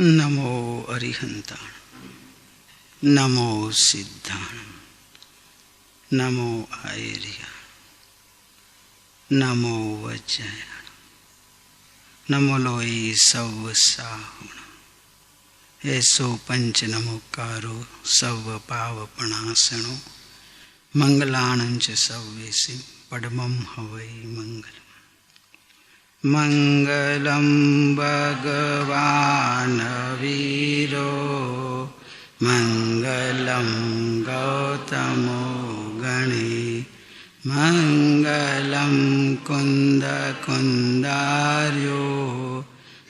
नमो अरिहंताण, नमो सिद्धाण, नमो आयर्या, नमो वज्रयाण, नमो लोई सव साहुण, ऐसो पंच नमोकारो सव पावपणासणो, मंगलाणंच सव्वेसि पद्मं हवै मंगलम्। मंगलम भगवान वीरो, मंगलम गौतमो गणे, मंगलम कुंद कुंदार्यो,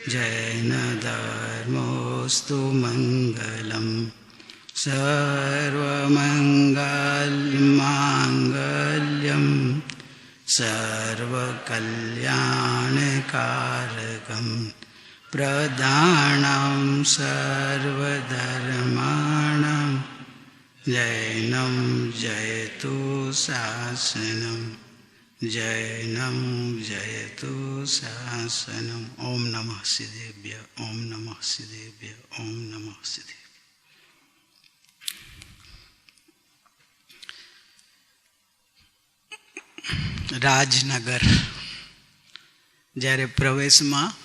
जैन धर्मोस्तु मंगलम। सर्वमंगलमांगल्यं सर्वकल्याणकारकं, प्रधानं सर्वधर्माणां, जैनं जयतु शासनं, जैनं जयतु शासनम्। ओम नमः सिद्धेभ्य, ओम नमः सिद्धेभ्य, ओम नमः सिद्धेभ्य। રાજનગર જ્યારે પ્રવેશમાં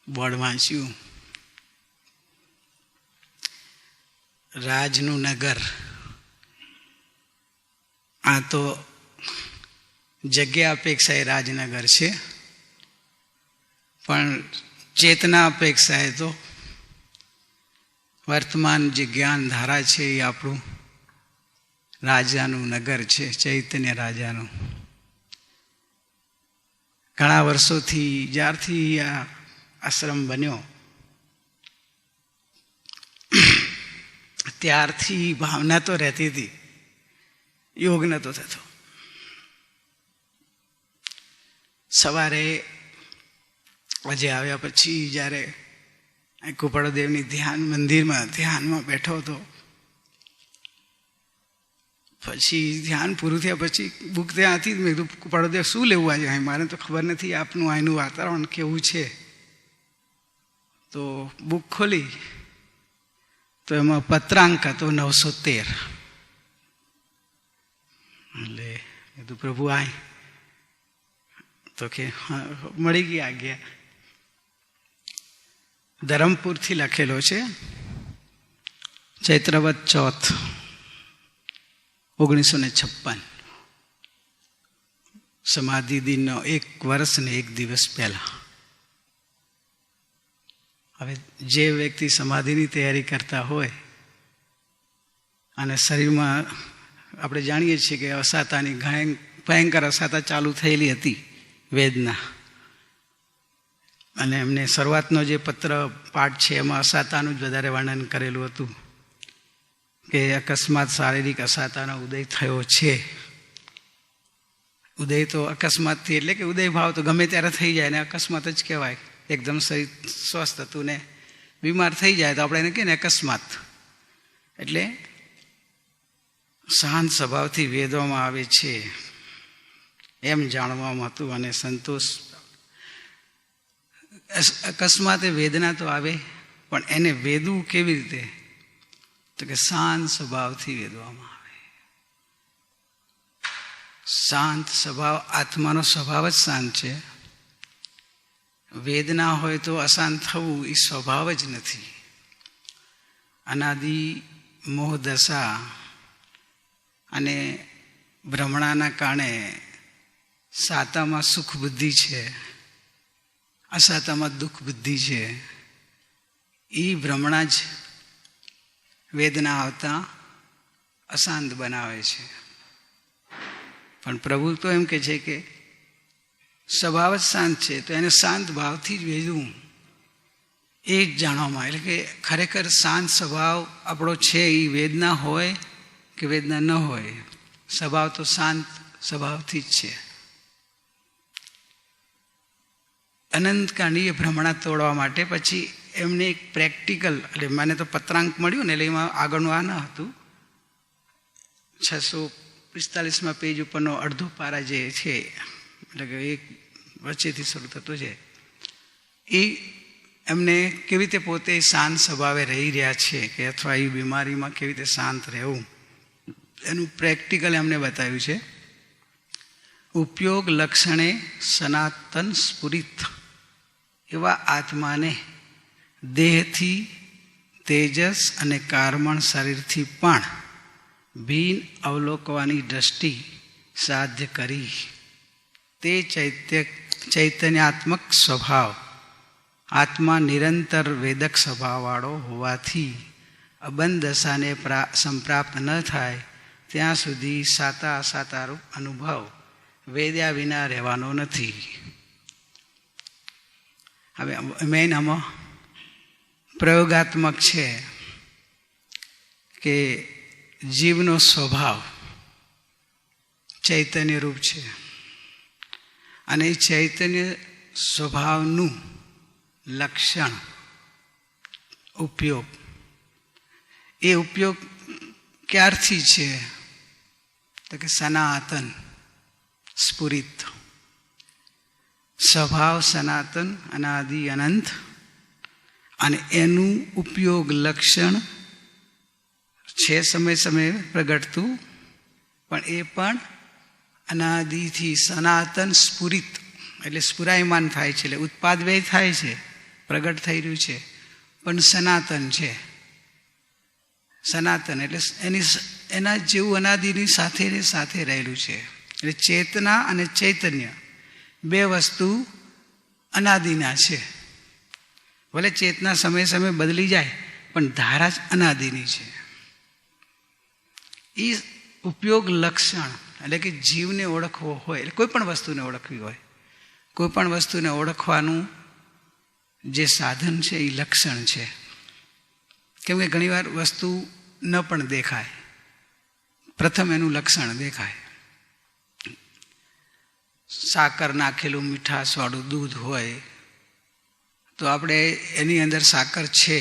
બોર્ડ વાંચ્યું, રાજનું નગર, આ તો જગ્યા અપેક્ષાએ રાજનગર છે, પણ ચેતના અપેક્ષાએ તો વર્તમાન જે જ્ઞાન ધારા છે એ આપણું રાજાનું નગર છે, ચૈતન્ય રાજાનું. ઘણા વર્ષોથી જ્યારથી આ આશ્રમ બન્યો ત્યારથી ભાવના તો રહેતી હતી, યોગ નહોતો થતો. સવારે આજે આવ્યા પછી જ્યારે કુપાળદેવની ધ્યાન મંદિરમાં ધ્યાનમાં બેઠો હતો, પછી ધ્યાન પૂરું થયા પછી બુક ત્યાં હતી, મેં કીધું કુપાળદેવ શું લેવું આજે? મારે તો ખબર નથી આપનું અહીંનું વાતાવરણ કેવું છે. તો બુક ખોલી તો એમાં પત્રાંક હતો 913. એટલે કીધું પ્રભુ આય, તો કે હા મળી ગઈ આજ્ઞા. ધરમપુરથી લખેલો છે, ચૈત્રવદ ચોથ 1956, સમાધિ દિનનો 1 વર્ષ ને 1 દિવસ પહેલા. હવે જે વ્યક્તિ સમાધિની તૈયારી કરતા હોય અને શરીરમાં આપણે જાણીએ છીએ કે અસાતાની ભયંકર અસાતા ચાલુ થયેલી હતી વેદના, અને એમને શરૂઆતનો જે પત્ર પાઠ છે એમાં અસાતાનું જ વધારે વર્ણન કરેલું હતું કે અકસ્માત શારીરિક અસાતાનો ઉદય થયો છે. ઉદય તો અકસ્માતથી, એટલે કે ઉદય ભાવ તો ગમે ત્યારે થઈ જાય ને અકસ્માત જ કહેવાય. એકદમ શરીર સ્વસ્થ હતું ને બીમાર થઈ જાય તો આપણે એને કહીએ ને અકસ્માત. એટલે શાંત સ્વભાવથી વેદવામાં આવે છે એમ જાણવામાં હતું. અને સંતોષ, અકસ્માતે વેદના તો આવે, પણ એને વેદવું કેવી રીતે? તો કે શાંત સ્વભાવથી વેદવામાં આવે. શાંત સ્વભાવ, આત્માનો સ્વભાવ જ શાંત છે. વેદના હોય તો અશાંત થવું એ સ્વભાવ જ નથી. અનાદિ મોહ દશા અને ભ્રમણાના કારણે સાતામાં સુખ બુદ્ધિ છે, અસાતામાં દુઃખ બુદ્ધિ છે. એ ભ્રમણા જ વેદના આવતા અશાંત બનાવે છે. પણ પ્રભુ તો એમ કે છે કે સ્વભાવ જ શાંત છે, તો એને શાંત ભાવથી જ વેદવું એ જ જાણવામાં. એટલે કે ખરેખર શાંત સ્વભાવ આપણો છે એ વેદના હોય કે વેદના ન હોય, સ્વભાવ તો શાંત સ્વભાવથી જ છે. અનંતકાળની ભ્રમણા તોડવા માટે પછી એમને એક પ્રેક્ટિકલ, એટલે મને તો પત્રાંક મળ્યું ને એટલે એમાં આગળનું આ ન હતું. 645 પેજ ઉપરનો અડધો પારા જે છે, એટલે કે એક વચ્ચેથી શરૂ થતો છે, એ એમને કેવી રીતે પોતે શાંત સ્વભાવે રહી રહ્યા છે કે અથવા એ બીમારીમાં કેવી રીતે શાંત રહેવું એનું પ્રેક્ટિકલ એમને બતાવ્યું છે. ઉપયોગ લક્ષણે સનાતન સ્ફુરિત એવા આત્માને દેહથી, તેજસ અને કારમણ શરીરથી પણ ભિન્ન અવલોકવાની દ્રષ્ટિ સાધ્ય કરી તે ચૈતન્યાત્મક સ્વભાવ આત્મા નિરંતર વેદક સ્વભાવવાળો હોવાથી અબંધ દશાને સંપ્રાપ્ત ન થાય ત્યાં સુધી સાતા અસાતારૂપ અનુભવ વેદ્યા વિના રહેવાનો નથી. હવે મેઇન આમાં પ્રયોગાત્મક છે કે જીવનો સ્વભાવ ચૈતન્ય રૂપ છે અને એ ચૈતન્ય સ્વભાવનું લક્ષણ ઉપયોગ, એ ઉપયોગ ક્યારથી છે તો કે સનાતન સ્ફુરિત સ્વભાવ સનાતન અનાદિ અનંત અને એનું ઉપયોગ લક્ષણ છે સમય સમયે પ્રગટતું પણ એ પણ અનાદિથી સનાતન સ્ફુરિત એટલે સ્ફુરાયમાન થાય છે, એટલે ઉત્પાદ વ્યય થાય છે, પ્રગટ થઈ રહ્યું છે પણ સનાતન છે. સનાતન એટલે એના જેવું અનાદિની સાથે રહેલું છે. એટલે ચેતના અને ચૈતન્ય બે વસ્તુ અનાદિના છે. ભલે ચેતના સમય સમય બદલી જાય પણ ધારા જ અનાદિની છે. એ ઉપયોગ લક્ષણ એટલે કે જીવને ઓળખવો હોય એટલે કોઈ પણ વસ્તુને ઓળખવી હોય, કોઈ પણ વસ્તુને ઓળખવાનું જે સાધન છે એ લક્ષણ છે. કેમ કે ઘણીવાર વસ્તુ ન પણ દેખાય, પ્રથમ એનું લક્ષણ દેખાય. સાકર નાખેલું મીઠાશવાળું દૂધ હોય તો આપણે એની અંદર સાકર છે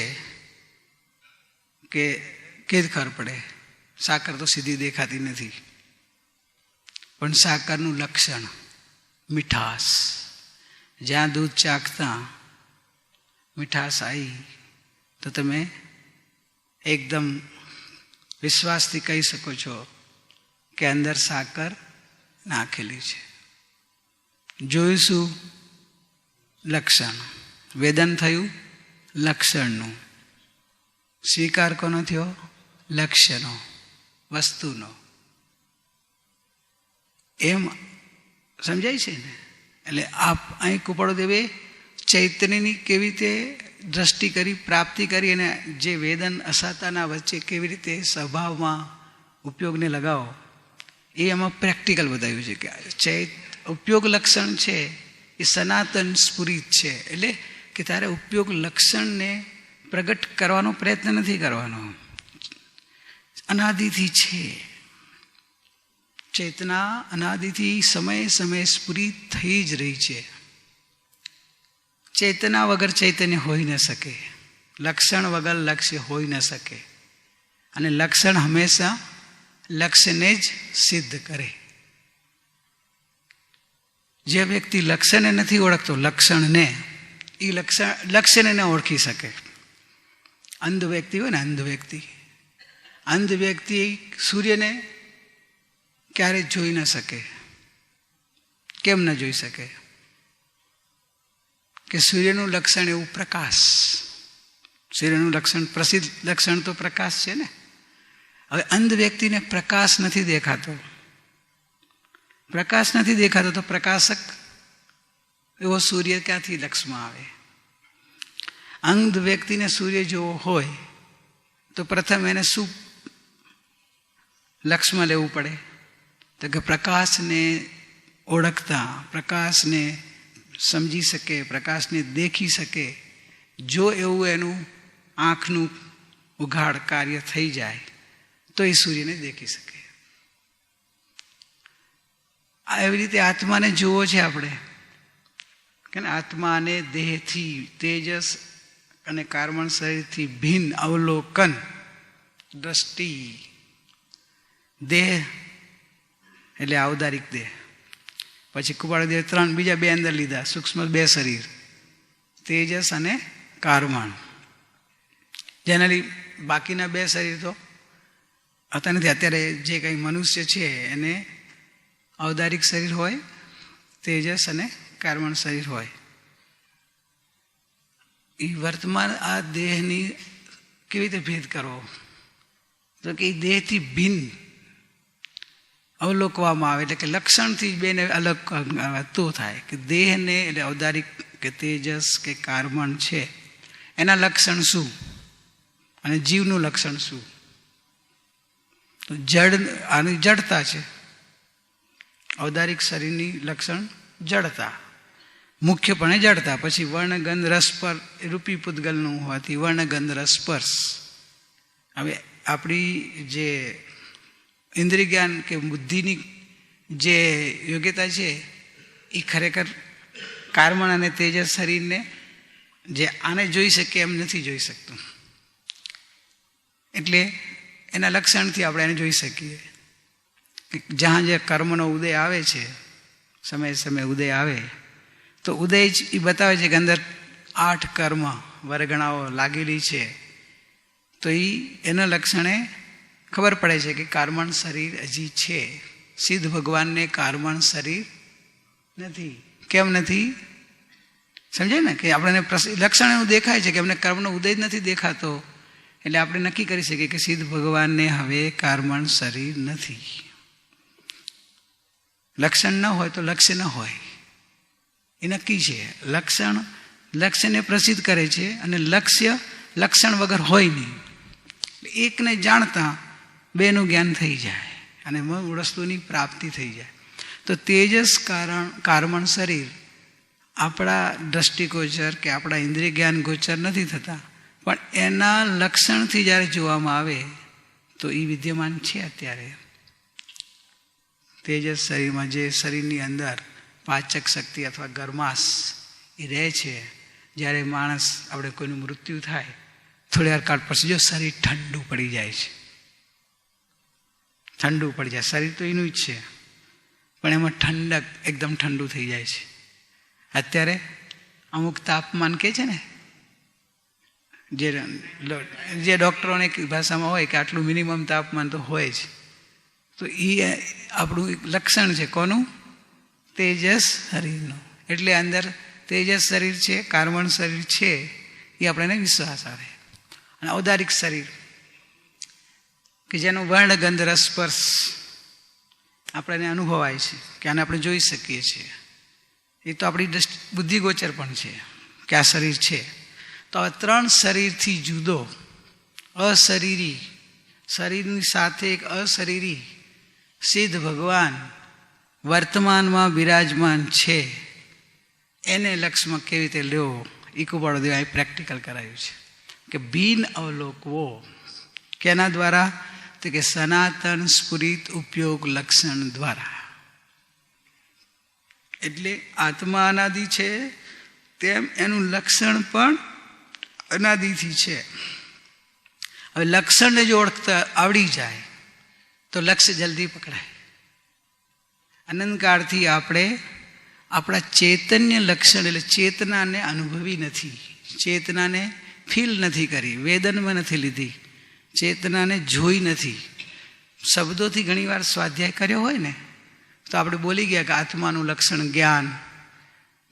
કે જ ખબર પડે. સાકર તો સીધી દેખાતી નથી પણ સાકરનું લક્ષણ મીઠાશ, જ્યાં દૂધ ચાખતા મીઠાશ આવી તો તમે એકદમ વિશ્વાસથી કહી શકો છો કે અંદર સાકર નાખેલી છે. જોઈશું લક્ષણ, વેદન થયું લક્ષણનું, સ્વીકાર કોનો થયો લક્ષ્યનો, વસ્તુનો. એમ સમજાય છે ને? એટલે આપ અહીં કૃપાળુ દેવે ચૈતન્યની કેવી રીતે દ્રષ્ટિ કરી, પ્રાપ્તિ કરી અને જે વેદન અસાતાના વચ્ચે કેવી રીતે સ્વભાવમાં ઉપયોગને લગાવો એ એમાં પ્રેક્ટિકલ બતાવ્યું છે કે ઉપયોગ લક્ષણ છે એ સનાતન સ્ફુરિત છે. એટલે કે તારે ઉપયોગ લક્ષણને પ્રગટ કરવાનો પ્રયત્ન નથી કરવાનો, અનાદિથી છે. ચેતના અનાદિથી સમય સમય સ્ફુરિત થઈ જ રહી છે. ચેતના વગર ચૈતન્ય હોઈ ન શકે, લક્ષણ વગર લક્ષ્ય હોઈ ન શકે અને લક્ષણ હંમેશા લક્ષ્યને જ સિદ્ધ કરે. જે વ્યક્તિ લક્ષ્યને નથી ઓળખતો, લક્ષણને, એ લક્ષ્યને ન ઓળખી શકે. અંધ વ્યક્તિ હોય ને, અંધ વ્યક્તિ સૂર્યને ક્યારે જોઈ ન શકે. કેમ ન જોઈ શકે? કે સૂર્યનું લક્ષણ એવું પ્રકાશ, સૂર્યનું લક્ષણ પ્રસિદ્ધ લક્ષણ તો પ્રકાશ છે ને. હવે અંધ વ્યક્તિને પ્રકાશ નથી દેખાતો, પ્રકાશ નથી દેખાતો તો પ્રકાશક એવો સૂર્ય ક્યાંથી લક્ષમાં આવે? અંધ વ્યક્તિને સૂર્ય જેવો હોય તો પ્રથમ એને શું લક્ષમાં લેવું પડે? તો કે પ્રકાશને ઓળખતા, પ્રકાશને સમજી શકે, પ્રકાશને દેખી શકે. જો એવું એનું આંખનું ઉઘાડ કાર્ય થઈ જાય તો એ સૂર્યને દેખી શકે. એવી રીતે આત્માને જોવો છે આપણે કે આત્માને દેહથી, તેજસ અને કારમણ શરીરથી ભિન્ન અવલોકન દ્રષ્ટિ. દેહ એટલે ઔદારિક દેહ, પછી કૃપાળુ દેવ બીજા બે અંદર લીધા, સૂક્ષ્મ બે શરીર, તેજસ અને કારમણ. જનરલી બાકીના બે શરીર તો હતા નથી. અત્યારે જે કંઈ મનુષ્ય છે એને ઔદારિક શરીર હોય, તેજસ અને કારમણ શરીર હોય. એ વર્તમાન આ દેહની કેવી રીતે ભેદ કરવો? તો કે એ દેહથી ભિન્ન અવલોકવામાં આવે, એટલે કે લક્ષણથી બેને અલગ તો થાય કે દેહને એટલે ઔદારિક કે તેજસ કે કારમણ છે એના લક્ષણ શું અને જીવનું લક્ષણ શું? તો જડ, આની જડતા છે. ઔદારિક શરીરની લક્ષણ જડતા, મુખ્યપણે જડતા. પછી વર્ણગંધ રસ પર રૂપી પૂતગલનું હોવાથી વર્ણગંધ રસ સ્પર્શ. હવે આપણી જે ઇન્દ્રિય જ્ઞાન કે બુદ્ધિની જે યોગ્યતા છે એ ખરેખર કારમણ અને તેજસ શરીરને જે આને જોઈ શકે એમ નથી જોઈ શકતું. એટલે એના લક્ષણથી આપણે એને જોઈ શકીએ. જ્યાં જે કર્મનો ઉદય આવે છે, સમય સમય ઉદય આવે તો ઉદય જ એ બતાવે છે કે અંદર 8 કર્મ વરગણાઓ લાગેલી છે. તો એના લક્ષણે ખબર પડે છે કે કારમણ શરીર હજી છે. સિદ્ધ ભગવાનને કારમણ શરીર નથી. કેમ નથી? સમજાય ને કે આપણને લક્ષણ એવું દેખાય છે કે અમને કર્મનો ઉદય જ નથી દેખાતો, એટલે આપણે નક્કી કરી શકીએ કે સિદ્ધ ભગવાનને હવે કારમણ શરીર નથી. લક્ષણ ન હોય તો લક્ષ્ય ન હોય, એ નક્કી છે. લક્ષણ લક્ષ્યને પ્રસિદ્ધ કરે છે અને લક્ષ્ય લક્ષણ વગર હોય નહીં. એકને જાણતા બેનું જ્ઞાન થઈ જાય અને મૂળ વસ્તુની પ્રાપ્તિ થઈ જાય. તો તેજસ કારમણ શરીર આપણા દ્રષ્ટિગોચર કે આપણા ઇન્દ્રિય જ્ઞાન ગોચર નથી થતા, પણ એના લક્ષણથી જ્યારે જોવામાં આવે તો એ વિદ્યમાન છે. અત્યારે તેજસ શરીરમાં જે શરીરની અંદર પાચક શક્તિ અથવા ગરમાશ એ રહે છે. જ્યારે માણસ આપણે કોઈનું મૃત્યુ થાય થોડી વાર કાળ પછી જો શરીર ઠંડુ પડી જાય છે, ઠંડુ પડી જાય. શરીર તો એનું જ છે પણ એમાં ઠંડક, એકદમ ઠંડુ થઈ જાય છે. અત્યારે અમુક તાપમાન કે છે ને, જે ડૉક્ટરોની ભાષામાં હોય કે આટલું મિનિમમ તાપમાન તો હોય જ. તો એ આપણું એક લક્ષણ છે. કોનું? તેજસ શરીરનું. એટલે અંદર તેજસ શરીર છે, કારમણ શરીર છે, એ આપણને વિશ્વાસ આવે. અને ઔદારિક શરીર કે જેનો વર્ણ ગંધ રસ સ્પર્શ આપણને અનુભવાય છે કે આને આપણે જોઈ શકીએ છીએ. એ તો આપણી બુદ્ધિગોચર પણ છે કે આ શરીર છે. તો હવે 3 શરીરથી જુદો અશરીરી, શરીરની સાથે એક અશરીરી સિદ્ધ ભગવાન વર્તમાનમાં બિરાજમાન છે. એને લક્ષમાં કેવી રીતે લેવો એ કુબાડો દેવા એ પ્રેક્ટિકલ કરાયું છે કે બિન અવલોકવો. કેના દ્વારા? તો કે સનાતન સ્ફુરિત ઉપયોગ લક્ષણ દ્વારા. એટલે આત્મા અનાદિ છે, તેમ એનું લક્ષણ પણ અનાદિથી છે. હવે લક્ષણને જો ઓળખતા આવડી જાય તો લક્ષ્ય જલ્દી પકડાય. અનંતકાળથી આપણે આપણા ચૈતન્ય લક્ષણ એટલે ચેતનાને અનુભવી નથી, ચેતનાને ફીલ નથી કરી, વેદનમાં નથી લીધી, ચેતનાને જોઈ નથી. શબ્દોથી ઘણીવાર સ્વાધ્યાય કર્યો હોય ને તો આપણે બોલી ગયા કે આત્માનું લક્ષણ જ્ઞાન,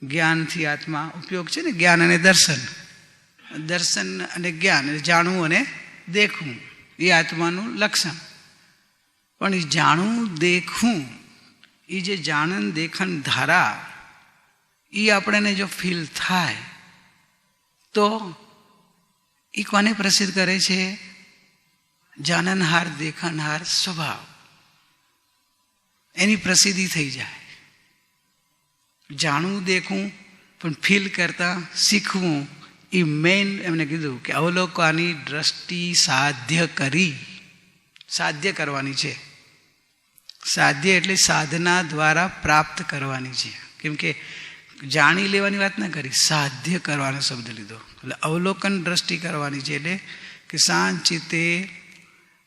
જ્ઞાનથી આત્મા ઉપયોગ છે ને, જ્ઞાન અને દર્શન, દર્શન અને જ્ઞાન એટલે જાણવું અને દેખવું એ આત્માનું લક્ષણ. પણ એ જાણવું દેખવું, એ જે જાણન દેખન ધારા એ આપણને જો ફીલ થાય તો એ કોને પ્રસિદ્ધ કરે છે? જાનનહાર દેખનહાર સ્વભાવ, એની પ્રસિદ્ધિ થઈ જાય. જાણવું દેખવું પણ ફીલ કરતા શીખવું એ મેઇન એમને કીધું કે અવલોકવાની દ્રષ્ટિ સાધ્ય કરી, સાધ્ય કરવાની છે. સાધ્ય એટલે સાધના દ્વારા પ્રાપ્ત કરવાની છે. કેમ કે જાણી લેવાની વાત ના કરી, સાધ્ય કરવાનો શબ્દ લીધો. એટલે અવલોકન દ્રષ્ટિ કરવાની છે. એટલે કે શાંત ચિત્તે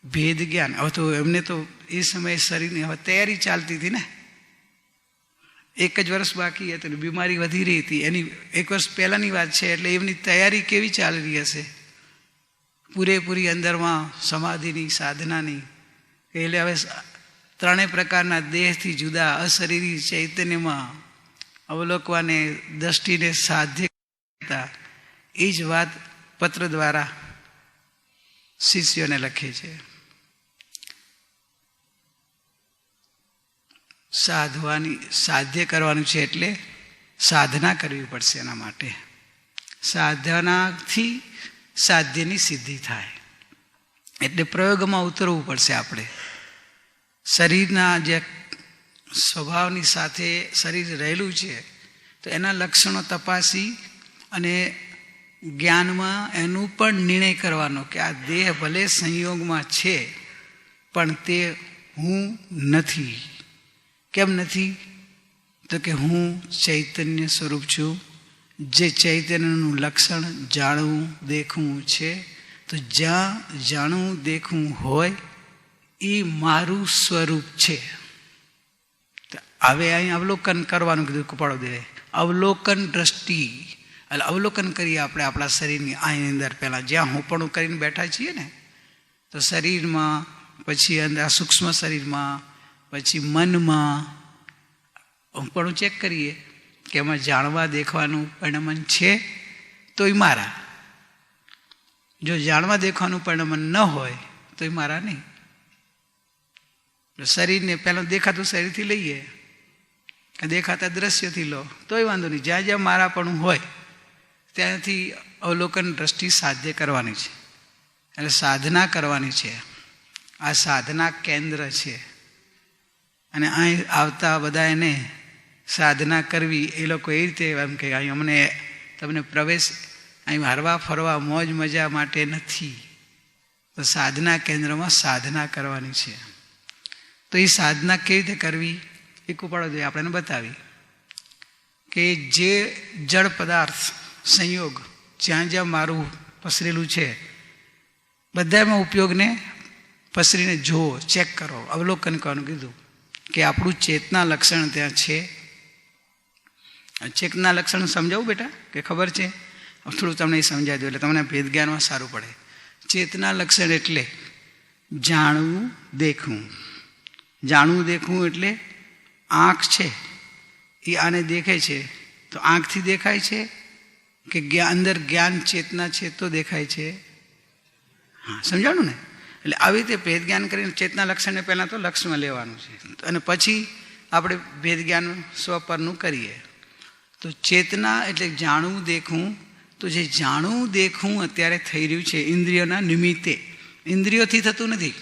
ભેદ જ્ઞાન. હવે તો એમને તો એ સમયે શરીરની હવે તૈયારી ચાલતી હતી ને, એક જ વર્ષ બાકી હતું, બીમારી વધી રહી હતી. એની 1 વર્ષ પહેલાંની વાત છે, એટલે એમની તૈયારી કેવી ચાલી રહી હશે, પૂરેપૂરી અંદરમાં સમાધિની, સાધનાની. એટલે હવે 3 પ્રકારના દેહથી જુદા અશરીરી ચૈતન્યમાં અવલોકવાને, દ્રષ્ટિને સાધ્ય કરતા, એ જ વાત પત્ર દ્વારા શિષ્યોને લખે છે. સાધ્ય કરવાનું છે એટલે સાધના કરવી પડશે. એના માટે સાધનાથી સાધ્યની સિદ્ધિ થાય, એટલે પ્રયોગમાં ઉતરવું પડશે. આપણે શરીરના જે સ્વભાવની સાથે શરીર રહેલું છે, તો એના લક્ષણો તપાસી અને જ્ઞાનમાં એનું પણ નિર્ણય કરવાનો કે આ દેહ ભલે સંયોગમાં છે, પણ તે હું નથી. કેમ નથી? તો કે હું ચૈતન્ય સ્વરૂપ છું. જે ચૈતન્યનું લક્ષણ જાણવું દેખવું છે, તો જ્યાં જાણવું દેખવું હોય એ મારું સ્વરૂપ છે. હવે અહીં અવલોકન કરવાનું કીધું કૃપાળુ દેવે. અવલોકન દ્રષ્ટિ, એટલે અવલોકન કરીએ આપણે આપણા શરીરની આની અંદર. પહેલાં જ્યાં હોપણું કરીને બેઠા છીએ ને, તો શરીરમાં, પછી અંદર સૂક્ષ્મ શરીરમાં, પછી મનમાં હોપણું ચેક કરીએ કે એમાં જાણવા દેખવાનું પરિણમન છે તો એ મારા. જો જાણવા દેખવાનું પરિણમન ન હોય તો એ મારા નહીં. શરીરને પહેલાં દેખાતું શરીરથી લઈએ, દેખાતા દ્રશ્યથી લો તોય વાંધો નહીં. જ્યાં જ્યાં મારાપણું હોય ત્યાંથી અવલોકન દ્રષ્ટિ સાધ્ય કરવાની છે, એટલે સાધના કરવાની છે. આ સાધના કેન્દ્ર છે. અને અહીં આવતા બધા એને સાધના કરવી, એ લોકો એ રીતે એમ કે અહીં અમને તમને પ્રવેશ અહીં હરવા ફરવા મોજ મજા માટે નથી. તો સાધના કેન્દ્રમાં સાધના કરવાની છે. તો એ સાધના કેવી રીતે કરવી એ કૃપાળુ દેવે આપણને બતાવી કે જે જળ પદાર્થ સંયોગ જ્યાં જ્યાં મારું પસરેલું છે, બધામાં ઉપયોગને પસરીને જુઓ, ચેક કરો, અવલોકન કરવાનું કીધું. કે આપણું ચેતના લક્ષણ ત્યાં છે. ચેતના લક્ષણ સમજાવું બેટા કે ખબર છે? થોડું તમને એ સમજાવી દઉં એટલે તમને ભેદ જ્ઞાનમાં સારું પડે. ચેતના લક્ષણ એટલે જાણવું દેખવું. જાણવું દેખવું એટલે આંખ છે એ આને દેખે છે, તો આંખથી દેખાય છે કે અંદર જ્ઞાન ચેતના છે તો દેખાય છે? હા, સમજાણું ને? એટલે આવી રીતે ભેદ જ્ઞાન કરીને ચેતના લક્ષણને પહેલાં તો લક્ષમાં લેવાનું છે, અને પછી આપણે ભેદ જ્ઞાન સ્વપરનું કરીએ. તો ચેતના એટલે જાણવું દેખવું. તો જે જાણવું દેખવું અત્યારે થઈ રહ્યું છે ઇન્દ્રિયોના નિમિત્તે, ઇન્દ્રિયોથી થતું નથી.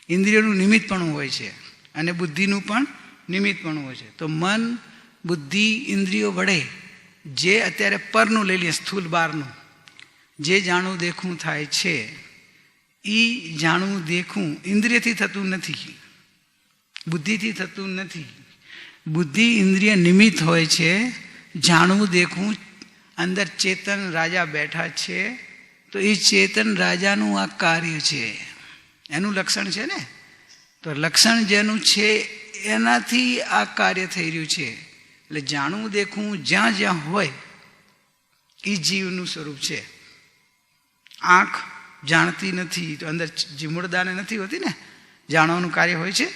ઇન્દ્રિયોનું નિમિત્તપણું હોય છે અને બુદ્ધિનું પણ નિમિત્તપણું હોય છે. તો મન, બુદ્ધિ, ઇન્દ્રિયો વડે જે અત્યારે પરનું લઈ લઈએ, સ્થૂલ બહારનું જે જાણવું દેખવું થાય છે, એ જાણવું દેખવું ઇન્દ્રિયથી થતું નથી, બુદ્ધિથી થતું નથી. બુદ્ધિ ઇન્દ્રિય નિમિત્ત હોય છે. જાણવું દેખવું અંદર ચેતન રાજા બેઠા છે, તો એ ચેતન રાજાનું આ કાર્ય છે, એનું લક્ષણ છે ને. તો લક્ષણ જેનું છે એનાથી આ કાર્ય થઈ રહ્યું છે. એટલે જાણવું દેખવું જ્યાં જ્યાં હોય એ જીવનું સ્વરૂપ છે. આંખ જાણતી નથી, તો અંદર જીમુડદાને નથી હોતી ને, જાણવાનું કાર્ય હોય છે.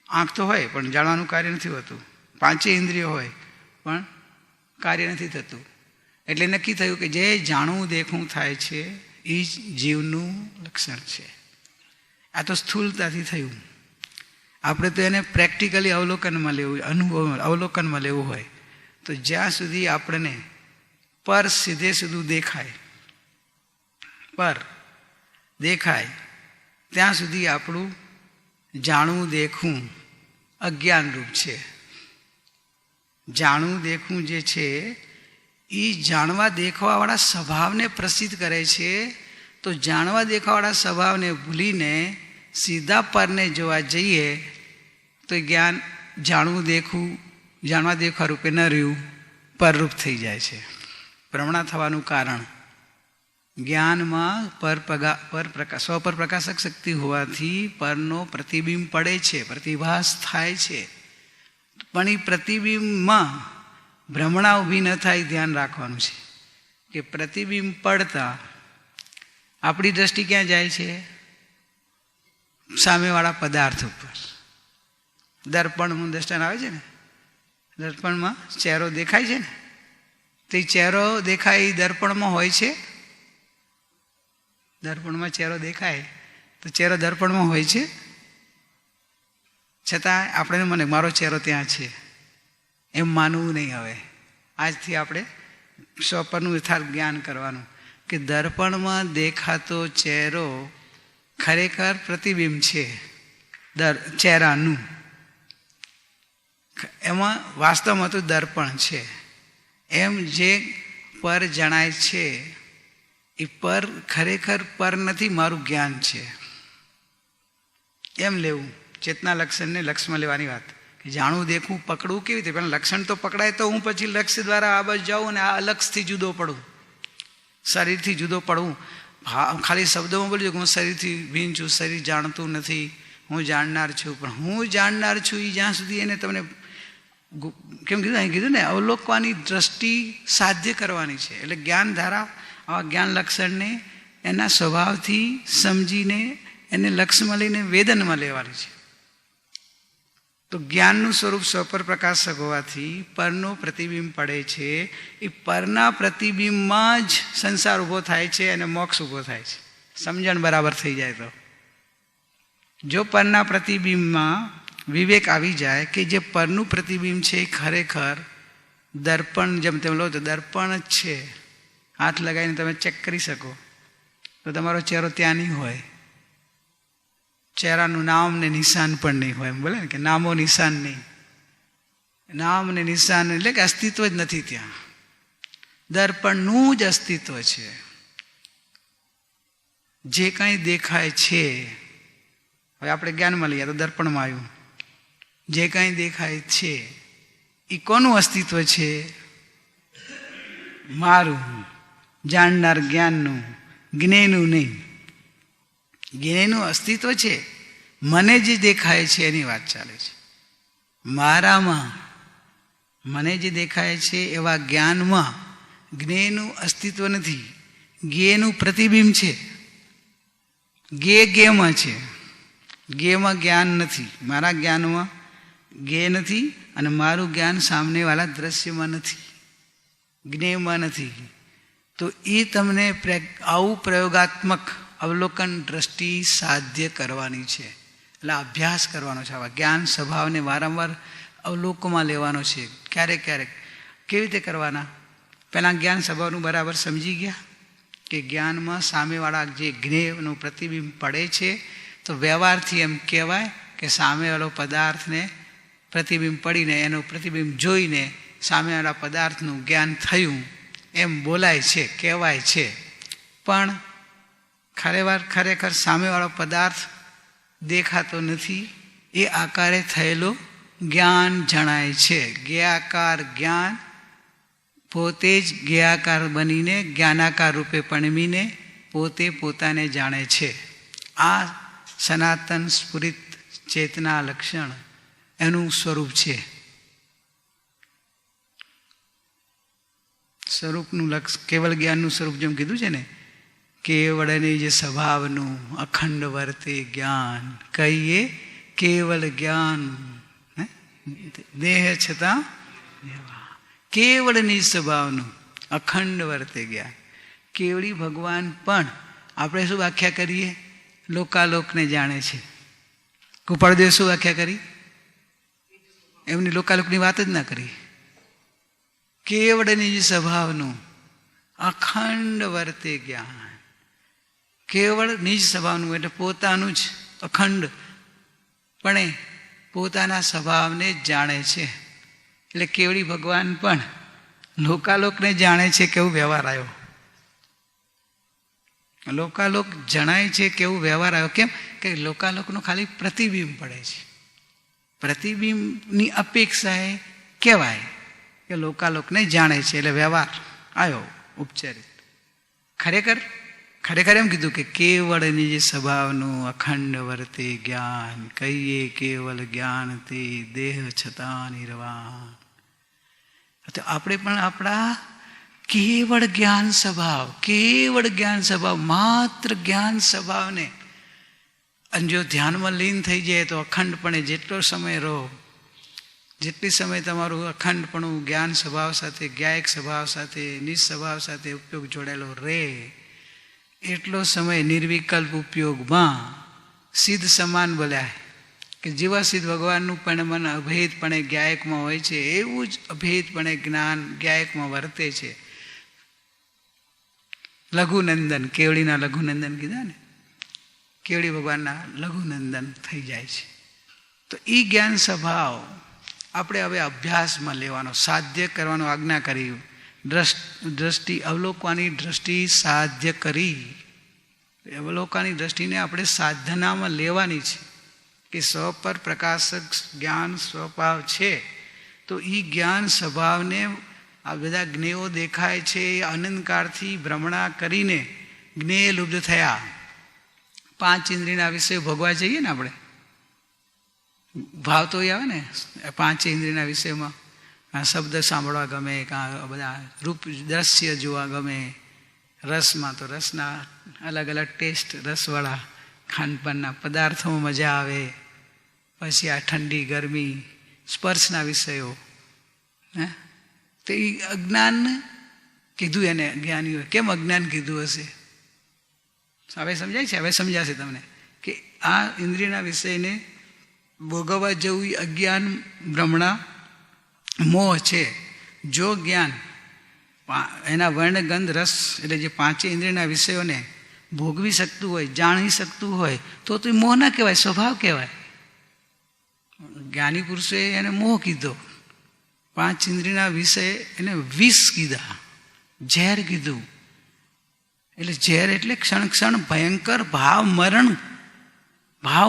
આંખ તો હોય પણ જાણવાનું કાર્ય નથી હોતું. 5 ઇન્દ્રિયો હોય પણ કાર્ય નથી થતું. એટલે નક્કી થયું કે જે જાણવું દેખવું થાય છે એ જ જીવનું લક્ષણ છે. આ તો સ્થૂળતાથી થયું. આપણે તો એને પ્રેક્ટિકલી અવલોકનમાં લેવું, અવલોકનમાં લેવું હોય તો જ્યાં સુધી આપણને પર સીધે સીધું દેખાય, પર દેખાય ત્યાં સુધી આપણું જાણવું દેખવું અજ્ઞાનરૂપ છે. જાણવું દેખવું જે છે એ જાણવા દેખવાવાળા સ્વભાવને પ્રસિદ્ધ કરે છે. તો જાણવા દેખવાવાળા સ્વભાવને ભૂલીને સીધા પરને જોવા જઈએ તો જ્ઞાન જાણવું દેખવું જાણવા દેખવા રૂપે ન રહ્યું, પરરૂપ થઈ જાય છે. ભ્રમણા થવાનું કારણ જ્ઞાનમાં સ્વપર પ્રકાશક શક્તિ હોવાથી પરનો પ્રતિબિંબ પડે છે, પ્રતિભાસ થાય છે. પણ એ પ્રતિબિંબમાં ભ્રમણા ઊભી ન થાય ધ્યાન રાખવાનું છે કે પ્રતિબિંબ પડતા આપણી દ્રષ્ટિ ક્યાં જાય છે? સામેવાળા પદાર્થ ઉપર. દર્પણનું દ્રષ્ટાંત આવે છે ને, દર્પણમાં ચહેરો દેખાય છે ને, તો એ ચહેરો દેખાય એ દર્પણમાં હોય છે. દર્પણમાં ચહેરો દેખાય તો ચહેરો દર્પણમાં હોય છે, છતાં આપણે મને મારો ચહેરો ત્યાં છે એમ માનવું નહીં. હવે આજથી આપણે સ્વપરનું યથાર્થ જ્ઞાન કરવાનું કે દર્પણમાં દેખાતો ચહેરો ખરેખર પ્રતિબિંબ છે ચહેરાનું. એમાં વાસ્તવમાં તો દર્પણ છે. એમ જે પર જણાય છે એ પર ખરેખર પર નથી, મારું જ્ઞાન છે એમ લેવું. ચેતના લક્ષણને લક્ષમાં લેવાની વાત કે જાણવું દેખવું પકડવું કેવી રીતે? પહેલાં લક્ષણ તો પકડાય તો હું પછી લક્ષ્ય દ્વારા આ બાજુ જાઉં અને આ અલક્ષથી જુદો પડું, શરીરથી જુદો પડવું. ખાલી શબ્દોમાં બોલ્યું કે હું શરીરથી ભિન્ન છું, શરીર જાણતું નથી, હું જાણનાર છું. પણ હું જાણનાર છું એ જ્યાં સુધી એને તમને કેમ કીધું? અહીં કીધું ને, અવલોકવાની દ્રષ્ટિ સાધ્ય કરવાની છે. એટલે જ્ઞાન ધારા આવા જ્ઞાન લક્ષણને એના સ્વભાવથી સમજીને એને લક્ષ્યમાં લઈને વેદનમાં લેવાની છે. તો જ્ઞાનનું સ્વરૂપ સ્વપર પ્રકાશક હોવાથી પરનો પ્રતિબિંબ પડે છે. એ પરના પ્રતિબિંબમાં જ સંસાર ઊભો થાય છે અને મોક્ષ ઊભો થાય છે. સમજણ બરાબર થઈ જાય તો. જો પરના પ્રતિબિંબમાં વિવેક આવી જાય કે જે પરનું પ્રતિબિંબ છે એ ખરેખર દર્પણ, જેમ તેમ લો તો દર્પણ જ છે, હાથ લગાવીને તમે ચેક કરી શકો તો તમારો ચહેરો ત્યાં નહીં હોય. ચહેરાનું નામ ને નિશાન પણ નહીં હોય. એમ બોલે ને કે નામો નિશાન નહીં. નામ ને નિશાન એટલે કે અસ્તિત્વ જ નથી ત્યાં. દર્પણનું જ અસ્તિત્વ છે. જે કંઈ દેખાય છે, હવે આપણે જ્ઞાનમાં લઈએ તો દર્પણમાં આવ્યું. જે કંઈ દેખાય છે એ કોનું અસ્તિત્વ છે? મારું, જાણનાર જ્ઞાનનું, જ્ઞેયનું નહીં. જ્ઞેયનું અસ્તિત્વ છે. મને જે દેખાય છે એની વાત ચાલે છે. મારામાં મને જે દેખાય છે એવા જ્ઞાનમાં જ્ઞેયનું અસ્તિત્વ નથી. જ્ઞેયનું પ્રતિબિંબ છે. જ્ઞેયમાં છે, જ્ઞેયમાં જ્ઞાન નથી. મારા જ્ઞાનમાં જ્ઞેય નથી અને મારું જ્ઞાન સામનેવાળા દ્રશ્યમાં નથી, જ્ઞેયમાં નથી. તો એ તમને આવું પ્રયોગાત્મક અવલોકન દ્રષ્ટિ સાધ્ય કરવાની છે. એટલે અભ્યાસ કરવાનો છે. આવા જ્ઞાન સ્વભાવને વારંવાર અવલોકમાં લેવાનો છે. ક્યારેક ક્યારેક કેવી રીતે કરવાના? પહેલાં જ્ઞાન સ્વભાવનું બરાબર સમજી ગયા કે જ્ઞાનમાં સામેવાળા જે જ્ઞેયનું પ્રતિબિંબ પડે છે તો વ્યવહારથી એમ કહેવાય કે સામેવાળો પદાર્થને પ્રતિબિંબ પડીને એનું પ્રતિબિંબ જોઈને સામેવાળા પદાર્થનું જ્ઞાન થયું એમ બોલાય છે, કહેવાય છે. પણ ખરેખર સામેવાળો પદાર્થ દેખાતો નથી. એ આકારે થયેલો જ્ઞાન જણાય છે. જ્ઞેયાકાર જ્ઞાન પોતે જ જ્ઞેયાકાર બનીને જ્ઞાનાકાર રૂપે પરિણમીને પોતે પોતાને જાણે છે. આ સનાતન સ્ફુરિત ચેતના લક્ષણ એનું સ્વરૂપ છે. સ્વરૂપનું લક્ષ કેવળ જ્ઞાનનું સ્વરૂપ જેમ કીધું છે ને, કેવળની જે સ્વભાવનું અખંડ વર્તે જ્ઞાન કહીએ. કેવળ જ્ઞાન દેહ છતાં કેવળની સ્વભાવનું અખંડ વર્તે જ્ઞાન. કેવળી ભગવાન પણ આપણે શું વ્યાખ્યા કરીએ? લોકાલોકને જાણે છે. કૃપાળદેવ શું વ્યાખ્યા કરી? એમની લોકાલોકની વાત જ ના કરી. કેવળની જે સ્વભાવનું અખંડ વર્તે જ્ઞાન. કેવળ નિજ સ્વભાવનું એટલે પોતાનું જ અખંડ પણ પોતાના સ્વભાવને જ જાણે છે. એટલે કેવળી ભગવાન પણ લોકાલોકને જાણે છે કેવું વ્યવહાર આવ્યો. લોકાલોક જણાય છે કેવું વ્યવહાર આવ્યો. કેમ કે લોકાલોકનું ખાલી પ્રતિબિંબ પડે છે. પ્રતિબિંબની અપેક્ષાએ કહેવાય કે લોકાલોકને જાણે છે એટલે વ્યવહાર આવ્યો ઉપચારિત. ખરેખર ખરેખર એમ કીધું કે કેવળ નિજ સ્વભાવનું અખંડ વર્તે જ્ઞાન, કહીએ કેવલ જ્ઞાન તે દેહ છતાં નિર્વાણ. તો આપણે પણ આપણા કેવળ જ્ઞાન સ્વભાવ, માત્ર જ્ઞાન સ્વભાવને અને જો ધ્યાનમાં લીન થઈ જાય તો અખંડપણે જેટલો સમય રહો, જેટલી સમય તમારું અખંડપણું જ્ઞાન સ્વભાવ સાથે, જ્ઞાયક સ્વભાવ સાથે, નિજ સ્વભાવ સાથે ઉપયોગ જોડાયેલો રહે, એટલો સમય નિર્વિકલ્પ ઉપયોગમાં સિદ્ધ સમાન બોલ્યા કે જેવા સિદ્ધ ભગવાનનું પણ મન અભેદપણે જ્ઞાયકમાં હોય છે એવું જ અભેદપણે જ્ઞાન જ્ઞાયકમાં વર્તે છે. લઘુનંદન, કેવડીના લઘુનંદન કીધા ને, કેવડી ભગવાનના લઘુનંદન થઈ જાય છે. તો એ જ્ઞાન સ્વભાવ આપણે હવે અભ્યાસમાં લેવાનો, સાધ્ય કરવાનો આજ્ઞા કરી. દ્રષ્ટિ અવલોકવાની દ્રષ્ટિ સાધ્ય કરી, અવલોકવાની દ્રષ્ટિને આપણે સાધનામાં લેવાની છે કે સ્વ પર પ્રકાશક જ્ઞાન સ્વભાવ છે. તો એ જ્ઞાન સ્વભાવને આ બધા જ્ઞેયો દેખાય છે એ આનંદકારથી ભ્રમણા કરીને જ્ઞેય લુબ્ધ થયા. 5 ઇન્દ્રિયના વિષય ભોગવા જઈએ ને આપણે, ભાવ તો આવે ને 5 ઇન્દ્રિયના વિષયમાં, કાં શબ્દ સાંભળવા ગમે, કાં બધા રૂપ દ્રશ્ય જોવા ગમે, રસમાં તો રસના અલગ અલગ ટેસ્ટ, રસવાળા ખાનપાનના પદાર્થોમાં મજા આવે. પછી આ ઠંડી ગરમી સ્પર્શના વિષયો, તો એ અજ્ઞાન કીધું એને જ્ઞાનીઓ. કેમ અજ્ઞાન કીધું હશે? હવે સમજાય છે? હવે સમજાશે તમને કે આ ઇન્દ્રિયના વિષયને ભોગવવા જવું એ અજ્ઞાન, ભ્રમણા, મોહ છે. જો જ્ઞાન એના વર્ણ ગંધ રસ એટલે જે 5 ઇન્દ્રિયના વિષયોને ભોગવી શકતું હોય, જાણી શકતું હોય તો એ મોહ ના કહેવાય, સ્વભાવ કહેવાય. જ્ઞાની પુરુષોએ એને મોહ કીધો. 5 ઇન્દ્રિયના વિષય એને વિષ કીધા, ઝેર કીધું. એટલે ઝેર એટલે ક્ષણ ક્ષણ ભયંકર ભાવ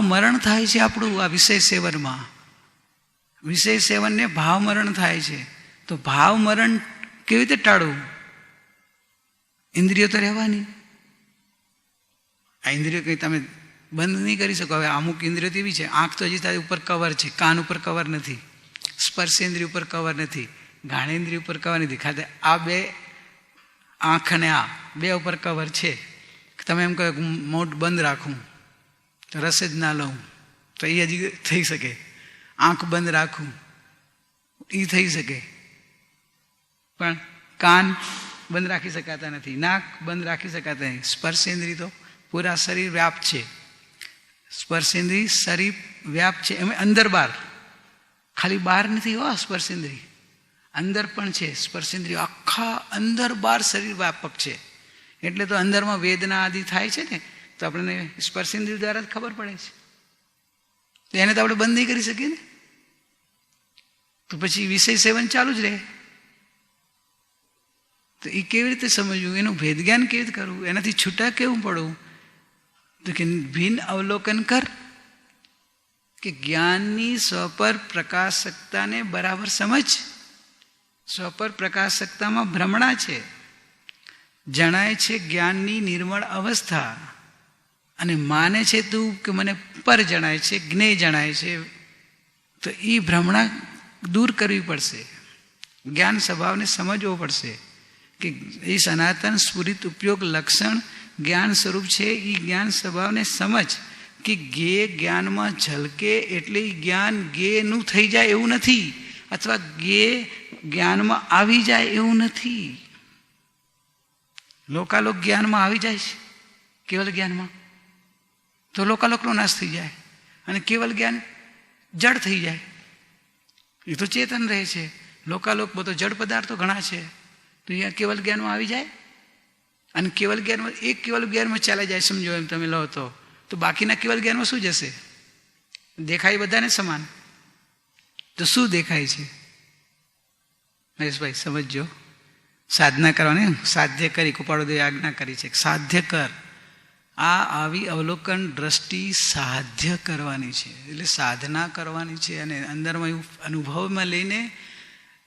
મરણ થાય છે આપણું આ વિષય સેવનમાં. વિષય સેવનને ભાવ મરણ થાય છે. તો ભાવ મરણ કેવી રીતે ટાળવું? ઇન્દ્રિયો તો રહેવાની. આ ઇન્દ્રિયો કંઈ તમે બંધ નહીં કરી શકો. હવે અમુક ઇન્દ્રિયો એવી છે, આંખ તો હજી તારી ઉપર કવર છે, કાન ઉપર કવર નથી, સ્પર્શેન્દ્રિય ઉપર કવર નથી, ઘાણેન્દ્રિય ઉપર કવર નથી. ખાતે આ 2 આંખ અને આ 2 ઉપર કવર છે. તમે એમ કહો મોઢ બંધ રાખું તો રસ જ ના લઉં તો એ હજી થઈ શકે. આંખ બંધ રાખું એ થઈ શકે, પણ કાન બંધ રાખી શકાતા નથી, નાક બંધ રાખી શકાતા નથી. સ્પર્શેન્દ્રિય તો પૂરા શરીર વ્યાપ છે. સ્પર્શેન્દ્રિય શરીર વ્યાપ છે, એમ અંદર બહાર, ખાલી બહાર નથી હો સ્પર્શેન્દ્રિય, અંદર પણ છે. સ્પર્શેન્દ્રિય આખા અંદર બહાર શરીર વ્યાપક છે. એટલે તો અંદરમાં વેદના આદિ થાય છે ને, તો આપણને સ્પર્શેન્દ્રિય દ્વારા જ ખબર પડે છે. તો એને તો આપણે બંધ નહીં કરી શકીએ ને, તો પછી વિષય સેવન ચાલુ જ રહે. તો એ કેવી રીતે સમજવું, એનું ભેદ જ્ઞાન કેવી રીતે કરવું, એનાથી છૂટા કેવું પડવું? તો કે ભિન્ન અવલોકન કર, કે જ્ઞાનની સ્વપર પ્રકાશકતાને બરાબર સમજ. સ્વપર પ્રકાશકતામાં ભ્રમણા છે, જણાય છે જ્ઞાનની નિર્મળ અવસ્થા, અને માને છે તું કે મને પર જણાય છે, જ્ઞેય જણાય છે. તો એ ભ્રમણા દૂર કરવી પડશે, જ્ઞાન સ્વભાવને સમજવો પડશે કે એ સનાતન સ્ફુરિત ઉપયોગ લક્ષણ જ્ઞાન સ્વરૂપ છે. એ જ્ઞાન સ્વભાવને સમજ કે ગે જ્ઞાનમાં ઝલકે એટલે જ્ઞાન ગેનું થઈ જાય એવું નથી, અથવા ગે જ્ઞાનમાં આવી જાય એવું નથી. લોકાલોક જ્ઞાનમાં આવી જાય છે, કેવલ જ્ઞાનમાં તો લોકાલોકનો નાશ થઈ જાય, અને કેવલ જ્ઞાન જડ થઈ જાય. એ તો ચેતન રહે છે. લોકાલોક બધો જડ પદાર્થો ઘણા છે, તો અહીંયા કેવલ જ્ઞાનમાં આવી જાય, અને કેવલ જ્ઞાનમાં એક કેવલ જ્ઞાનમાં ચાલે જાય. સમજો એમ તમે લો તો બાકીના કેવલ જ્ઞાનમાં શું જશે? દેખાય બધાને સમાન, તો શું દેખાય છે? મહેશભાઈ સમજો. સાધના કરવાની, સાધ્ય કરી, કૃપાળુદેવે આજ્ઞા કરી છે સાધ્ય કર. આ આવી અવલોકન દ્રષ્ટિ સાધ્ય કરવાની છે, એટલે સાધના કરવાની છે. અને અંદરમાં એવું અનુભવમાં લઈને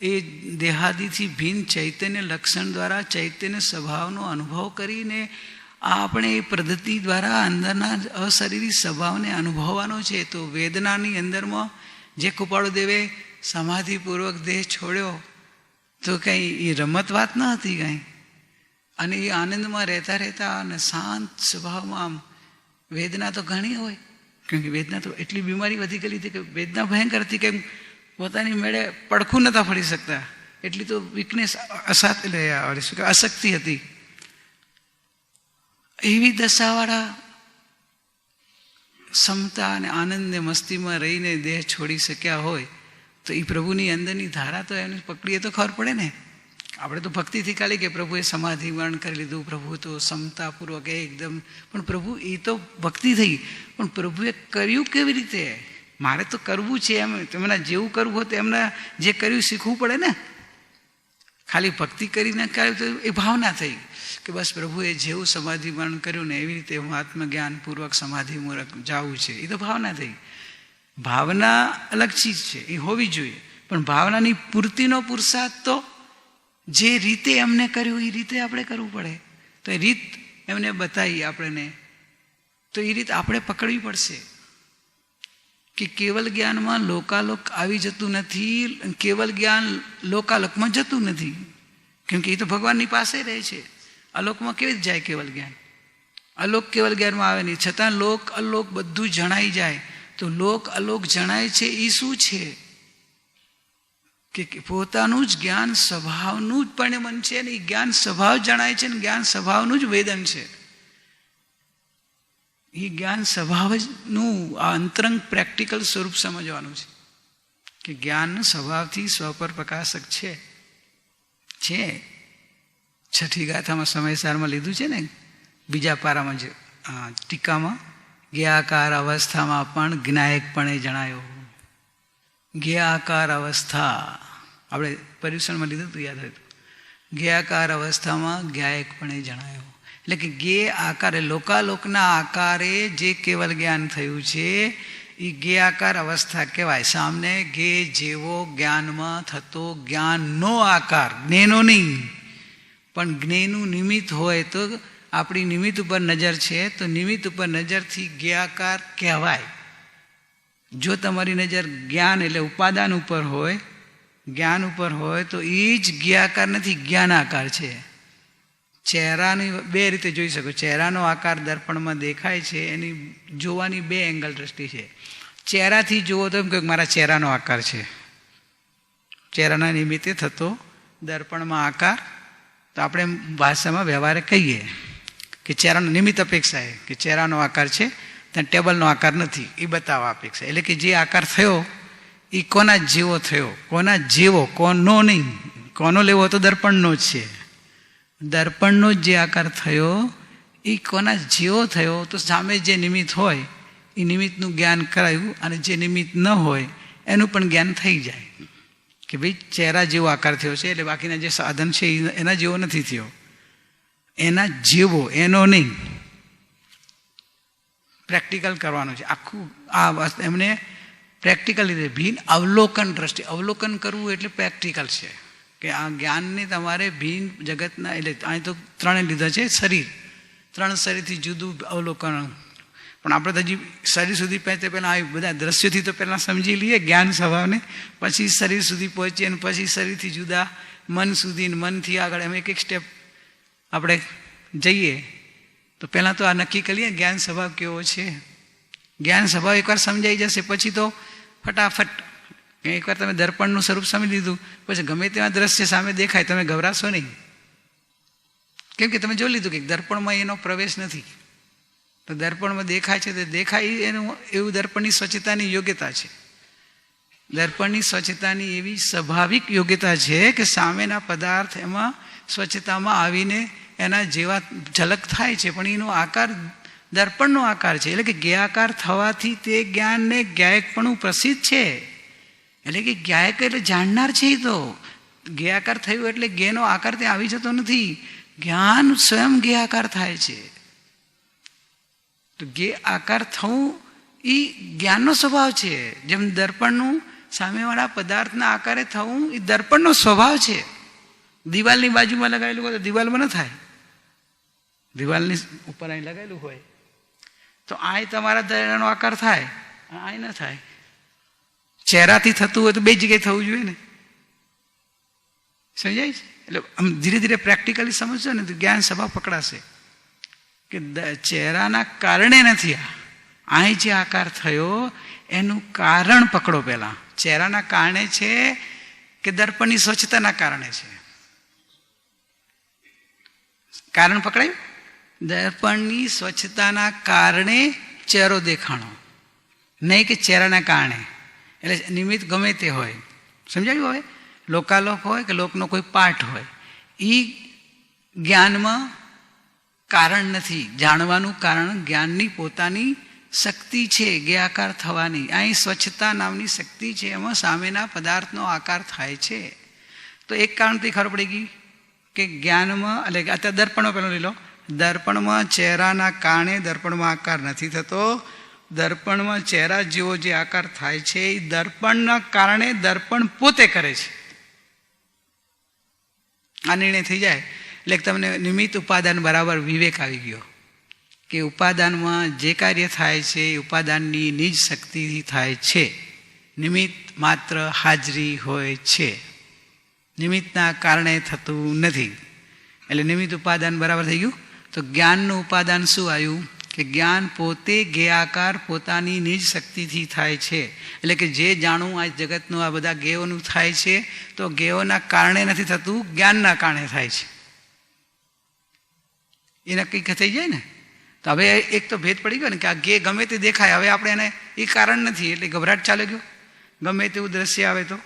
એ દેહાદિથી ભિન્ન ચૈતન્ય લક્ષણ દ્વારા ચૈતન્ય સ્વભાવનો અનુભવ કરીને આપણે એ પદ્ધતિ દ્વારા અંદરના અશરીરી સ્વભાવને અનુભવવાનો છે. તો વેદનાની અંદરમાં જે કૃપાળુદેવે સમાધિપૂર્વક દેહ છોડ્યો તો કંઈ એ રમત વાત ન હતી કંઈ. અને એ આનંદમાં રહેતા રહેતા અને શાંત સ્વભાવમાં આમ વેદના તો ઘણી હોય, કેમ કે વેદના તો એટલી બીમારી વધી ગયેલી હતી કે વેદના ભયંકર હતી કે પોતાની મેળે પડખું નહોતા ફરી શકતા, એટલી તો વીકનેસ અશક્તિ હતી. એવી દશાવાળા ક્ષમતા અને આનંદને મસ્તીમાં રહીને દેહ છોડી શક્યા હોય તો એ પ્રભુની અંદરની ધારા તો એને પકડીએ તો ખબર પડે ને. આપણે તો ભક્તિથી ખાલી કે પ્રભુએ સમાધિ વર્ણ કરી લીધું, પ્રભુ તો ક્ષમતાપૂર્વક એકદમ, પણ પ્રભુ એ તો ભક્તિ થઈ, પણ પ્રભુએ કર્યું કેવી રીતે? મારે તો કરવું છે એમ, તેમના જેવું કરવું હોય તો એમના જે કર્યું શીખવું પડે ને. ખાલી ભક્તિ કરીને કર્યું તો એ ભાવના થઈ કે બસ પ્રભુએ જેવું સમાધિ વર્ણ કર્યું ને એવી રીતે હું આત્મજ્ઞાનપૂર્વક સમાધિમૂર્વક જાવું છે, એ તો ભાવના થઈ. ભાવના અલગ ચીજ છે, એ હોવી જોઈએ, પણ ભાવનાની પૂર્તિનો પુરુષાર્થ તો જે રીતે એમને કર્યું એ રીતે આપણે કરવું પડે. તો એ રીત એમને બતાવી આપણને, તો એ રીત આપણે પકડવી પડશે કે કેવલ જ્ઞાનમાં લોકાલોક આવી જતું નથી, કેવલ જ્ઞાન લોકાલોકમાં જતું નથી, કેમ કે એ તો ભગવાનની પાસે રહે છે. અલોકમાં કેવી રીતે જાય કેવલ જ્ઞાન? અલોક કેવલ જ્ઞાનમાં આવે નહીં, છતાં લોક અલોક બધું જણાઈ જાય. તો લોક અલોક જણાય છે એ શું છે? કે પોતાનું જ જ્ઞાન સ્વભાવનું જ પરિણમન છે, ને એ જ્ઞાન સ્વભાવ જણાય છે, ને જ્ઞાન સ્વભાવનું જ વેદન છે. એ જ્ઞાન સ્વભાવનું આ અંતરંગ પ્રેક્ટિકલ સ્વરૂપ સમજવાનું છે કે જ્ઞાન સ્વભાવથી સ્વપર પ્રકાશક છે. છઠ્ઠી ગાથામાં સમયસારમાં લીધું છે ને, બીજા પારામાં જે ટીકામાં, જ્ઞાકાર અવસ્થામાં પણ જ્ઞાયકપણે જણાયો. જ્ઞાકાર અવસ્થા આપણે પર્યુષણમાં લીધું હતું, યાદ હતું. જ્ઞાકાર અવસ્થામાં જ્ઞાયકપણે જણાયો, એટલે કે ગે આકારે લોકાલોકના આકારે જે કેવલ જ્ઞાન થયું છે એ ગે આકાર અવસ્થા કહેવાય. સામને ગે જેવો જ્ઞાનમાં થતો જ્ઞાનનો આકાર, જ્ઞેનો નહીં, પણ જ્ઞેનું નિમિત્ત હોય તો આપણી નિમિત્ત ઉપર નજર છે તો નિમિત્ત ઉપર નજરથી જ્ઞાકાર કહેવાય. જો તમારી નજર જ્ઞાન એટલે ઉપાદાન ઉપર હોય, જ્ઞાન ઉપર હોય તો એ જ જ્ઞાકાર નથી, જ્ઞાનાકાર છે. ચહેરાની બે રીતે જોઈ શકો. ચહેરાનો આકાર દર્પણમાં દેખાય છે, એની જોવાની બે એંગલ દ્રષ્ટિ છે. ચહેરાથી જુઓ તો એમ કે મારા ચહેરાનો આકાર છે, ચહેરાના નિમિત્તે થતો દર્પણમાં આકાર, તો આપણે ભાષામાં વ્યવહારે કહીએ કે ચહેરાનો નિમિત્ત અપેક્ષા કે ચહેરાનો આકાર છે, ત્યાં ટેબલનો આકાર નથી, એ બતાવવા અપેક્ષા. એટલે કે જે આકાર થયો એ કોના જેવો થયો, કોના જેવો, કોનો નહીં. કોનો લેવો તો દર્પણનો જ છે. દર્પણનો જ જે આકાર થયો એ કોના જેવો થયો, તો સામે જે નિમિત્ત હોય એ નિમિત્તનું જ્ઞાન કરાયું, અને જે નિમિત્ત ન હોય એનું પણ જ્ઞાન થઈ જાય કે ભાઈ ચહેરા જેવો આકાર થયો છે, એટલે બાકીના જે સાધન છે એના જેવો નથી થયો, એના જેવો, એનો નહીં. પ્રેક્ટિકલ કરવાનું છે આખું. આ એમને પ્રેક્ટિકલ રીતે ભીન અવલોકન દ્રષ્ટિ, અવલોકન કરવું એટલે પ્રેક્ટિકલ છે કે આ જ્ઞાનને તમારે ભીન જગતના, એટલે અહીં તો ત્રણે લીધા છે. શરીર, ત્રણ શરીરથી જુદું અવલોકન, પણ આપણે તો હજી શરીર સુધી પહોંચે પહેલાં આ બધા દ્રશ્યોથી તો પહેલાં સમજી લઈએ જ્ઞાન સ્વભાવને, પછી શરીર સુધી પહોંચીએ, અને પછી શરીરથી જુદા મન સુધી, મનથી આગળ, એમ એક એક સ્ટેપ આપણે જઈએ. તો પહેલાં તો આ નક્કી કરીએ જ્ઞાન સ્વભાવ કેવો છે. જ્ઞાન સ્વભાવ એકવાર સમજાઈ જશે પછી તો ફટાફટ, એકવાર તમે દર્પણનું સ્વરૂપ સમજી લીધું પછી ગમે તેવા દ્રશ્ય સામે દેખાય તમે ગભરાશો નહીં, કેમ કે તમે જોઈ લીધું કે દર્પણમાં એનો પ્રવેશ નથી. તો દર્પણમાં દેખાય છે તો દેખાય એનું એવું દર્પણની સ્વચ્છતાની યોગ્યતા છે. દર્પણની સ્વચ્છતાની એવી સ્વાભાવિક યોગ્યતા છે કે સામેના પદાર્થ એમાં સ્વચ્છતામાં આવીને એના જેવા ઝલક થાય છે, પણ એનો આકાર દર્પણનો આકાર છે. એટલે કે જ્ઞાકાર થવાથી તે જ્ઞાનને જ્ઞાયકપણું પ્રસિદ્ધ છે. એટલે કે જ્ઞાયક એટલે જાણનાર છે. એ તો જ્ઞાકાર થયું એટલે જ્ઞેનો આકાર ત્યાં આવી જતો નથી, જ્ઞાન સ્વયં જ્ઞાકાર થાય છે. તો જ્ઞ આકાર થવું એ જ્ઞાનનો સ્વભાવ છે. જેમ દર્પણનું સામેવાળા પદાર્થના આકારે થવું એ દર્પણનો સ્વભાવ છે. દિવાલની બાજુમાં લગાવેલું હોય તો દિવાલમાં ન થાય, દિવાલની ઉપર અહીં લગાવેલું હોય તો અહીં તમારા ચહેરાનો આકાર થાય, અહીં ન થાય. ચહેરાથી થતું હોય તો બે જગ્યાએ થવું જોઈએ ને. સમજાય છે? એટલે આમ ધીરે ધીરે પ્રેક્ટિકલી સમજશો ને તો જ્ઞાન સ્વભાવ પકડાશે કે ચહેરાના કારણે નથી, અહીં જે આકાર થયો એનું કારણ પકડો. પહેલા ચહેરાના કારણે છે કે દર્પણની સ્વચ્છતાના કારણે છે? કારણ પકડાયું? દર્પણની સ્વચ્છતાના કારણે ચહેરો દેખાણો, નહીં કે ચહેરાના કારણે. એટલે નિમિત્ત ગમે તે હોય, સમજાયું? હવે લોકાલોક હોય કે લોકનો કોઈ પાઠ હોય, એ જ્ઞાનમાં કારણ નથી. જાણવાનું કારણ જ્ઞાનની પોતાની શક્તિ છે, જ્ઞાકાર થવાની. અહીં સ્વચ્છતા નામની શક્તિ છે, એમાં સામેના પદાર્થનો આકાર થાય છે. તો એક કારણથી ખબર પડી ગઈ કે જ્ઞાનમાં, એટલે અત્યારે દર્પણમાં પેલો લઈ લો, દર્પણમાં ચહેરાના કારણે દર્પણમાં આકાર નથી થતો. દર્પણમાં ચહેરા જેવો જે આકાર થાય છે એ દર્પણના કારણે દર્પણ પોતે કરે છે. આ નિર્ણય થઈ જાય એટલે તમને નિમિત્ત ઉપાદાન બરાબર વિવેક આવી ગયો કે ઉપાદાનમાં જે કાર્ય થાય છે એ ઉપાદાનની નિજ શક્તિથી થાય છે. નિમિત્ત માત્ર હાજરી હોય છે, નિમિત્તના કારણે થતું નથી. એટલે નિમિત્ત ઉપાદાન બરાબર થઈ ગયું. તો જ્ઞાનનું ઉપાદાન શું આવ્યું કે જ્ઞાન પોતે જ્ઞેયાકાર પોતાની નિજ શક્તિથી થાય છે. એટલે કે જે જાણવું આ જગતનું, આ બધા જ્ઞેયોનું થાય છે તો જ્ઞેયોના કારણે નથી થતું, જ્ઞાનના કારણે થાય છે. એ નક્કી થઈ જાય ને. તો હવે એક તો ભેદ પડી ગયો ને કે આ જ્ઞેય ગમે તે દેખાય, હવે આપણે એને એ કારણ નથી એટલે ગભરાટ ચાલે ગયો. ગમે તેવું દ્રશ્ય આવે તો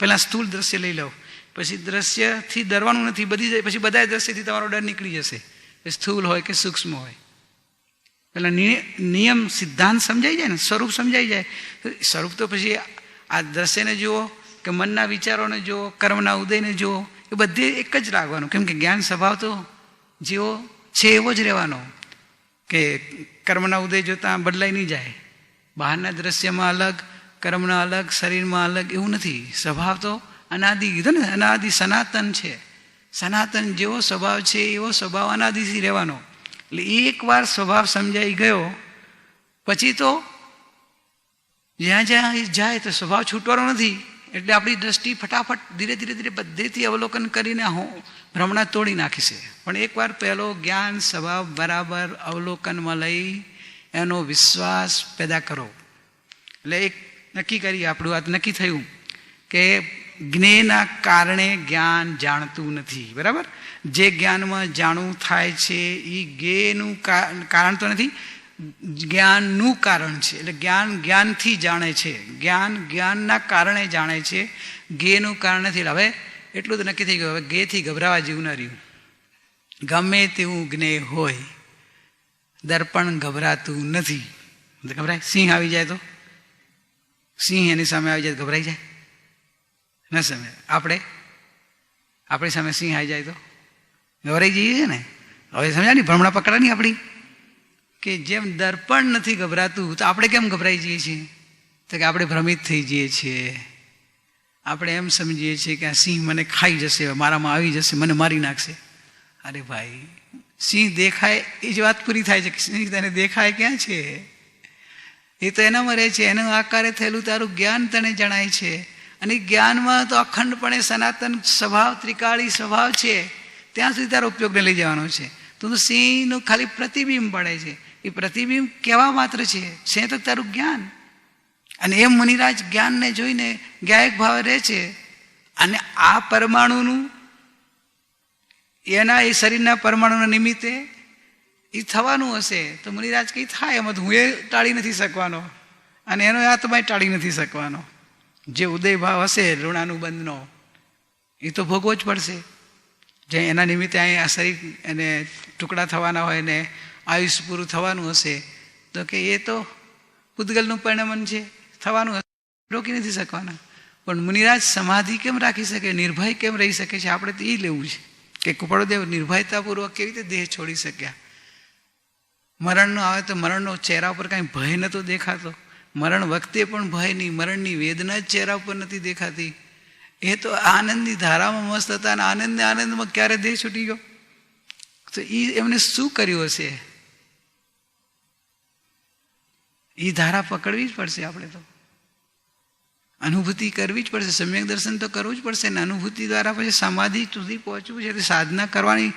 પહેલાં સ્થૂળ દ્રશ્ય લઈ લો, પછી દ્રશ્યથી ડરવાનું નથી, બધી જાય પછી બધા દ્રશ્યથી તમારો ડર નીકળી જશે, સ્થૂળ હોય કે સૂક્ષ્મ હોય. પેલા નિયમ સિદ્ધાંત સમજાઈ જાય ને, સ્વરૂપ સમજાઈ જાય. સ્વરૂપ તો પછી આ દ્રશ્યને જુઓ કે મનના વિચારોને જુઓ, કર્મના ઉદયને જુઓ, એ બધે એક જ રાખવાનું. કેમ કે જ્ઞાન સ્વભાવ તો જેવો છે એવો જ રહેવાનો, કે કર્મના ઉદય જોતાં બદલાઈ નહીં જાય. બહારના દ્રશ્યમાં અલગ, કર્મના અલગ, શરીરમાં અલગ એવું નથી. સ્વભાવ તો અનાદિ કીધું ને, અનાદિ સનાતન છે. સનાતન જેવો સ્વભાવ છે એવો સ્વભાવ અનાદિથી રહેવાનો. એટલે એકવાર સ્વભાવ સમજાઈ ગયો પછી તો જ્યાં જ્યાં જાય તો સ્વભાવ છૂટવાનો નથી. એટલે આપણી દ્રષ્ટિ ફટાફટ ધીરે ધીરે ધીરે બધેથી અવલોકન કરીને ભ્રમણા તોડી નાખી છે. પણ એકવાર પહેલો જ્ઞાન સ્વભાવ બરાબર અવલોકનમાં લઈ એનો વિશ્વાસ પેદા કરો. એટલે એક નક્કી કરી, આપણું વાત નક્કી થયું કે જ્ઞેયના કારણે જ્ઞાન જાણતું નથી. બરાબર? જે જ્ઞાનમાં જાણવું થાય છે એ જ્ઞેયનું કારણ તો નથી, જ્ઞાનનું કારણ છે. એટલે જ્ઞાન જ્ઞાનથી જાણે છે, જ્ઞાન જ્ઞાનના કારણે જાણે છે, જ્ઞેયનું કારણ નથી. હવે એટલું તો નક્કી થઈ ગયું, હવે જ્ઞેયથી ગભરાવા જેવું ન રહ્યું. ગમે તેવું જ્ઞેય હોય, દર્પણ ગભરાતું નથી. ગભરાય? સિંહ આવી જાય તો, સિંહ એની સામે આવી જાય તો ગભરાઈ જાય? ન સમય. આપણી સામે સિંહ આવી જાય તો ગભરાઈ જઈએ છે ને. હવે સમજા ને, ભ્રમણા પકડાની આપણી, કે જેમ દર્પણ નથી ગભરાતું તો આપણે કેમ ગભરાઈ જઈએ છીએ? તો કે આપણે ભ્રમિત થઈ જઈએ છીએ. આપણે એમ સમજીએ છીએ કે આ સિંહ મને ખાઈ જશે, મારામાં આવી જશે, મને મારી નાખશે. અરે ભાઈ, સિંહ દેખાય એ જ વાત પૂરી થાય છે કે સિંહ તને દેખાય ક્યાં છે? એ તો એનામાં રહે છે, એનું આકારે થયેલું તારું જ્ઞાન તને જણાય છે. અને જ્ઞાનમાં તો અખંડપણે સનાતન સ્વભાવ, ત્રિકાળી સ્વભાવ છે, ત્યાં સુધી તારો ઉપયોગને લઈ જવાનો છે. તો સિંહનું ખાલી પ્રતિબિંબ પડે છે, એ પ્રતિબિંબ કેવા માત્ર છે તો તારું જ્ઞાન. અને એમ મુનિરાજ જ્ઞાનને જોઈને જ્ઞાયક ભાવે રહે છે. અને આ પરમાણુનું, એના એ શરીરના પરમાણુના નિમિત્તે એ થવાનું હશે તો મુનિરાજ કંઈ થાય એમાં તો હું એ ટાળી નથી શકવાનો અને એનો આત્મા ટાળી નથી શકવાનો. જે ઉદય ભાવ હશે ઋણાનુબંધનો એ તો ભોગવો જ પડશે. જે એના નિમિત્તે અહીં આ શરીર એને ટુકડા થવાના હોય ને આયુષ પૂરું થવાનું હશે તો કે એ તો પૂતગલનું પરિણમન છે, થવાનું હશે, રોકી નથી શકવાના. પણ મુનિરાજ સમાધિ કેમ રાખી શકે, નિર્ભય કેમ રહી શકે છે? આપણે તો એ લેવું છે કે કૃપાળુદેવ નિર્ભયતાપૂર્વક કેવી રીતે દેહ છોડી શક્યા. મરણનો આવે તો મરણનો ચહેરા ઉપર કાંઈ ભય નહોતો દેખાતો, મરણ વખતે પણ ભય નહીં, મરણની વેદના જ ચહેરા ઉપર નથી દેખાતી. એ તો આનંદની ધારામાં મસ્ત હતા અને આનંદમાં ક્યારે દેહ છૂટી ગયો? તો તો એ એમને શું કર્યું હશે? એ ધારા પકડવી જ પડશે. આપણે તો અનુભૂતિ કરવી જ પડશે. સમ્યક દર્શન તો કરવું જ પડશે ને અનુભૂતિ દ્વારા પછી સમાધિ સુધી પહોંચવું છે. સાધના કરવાની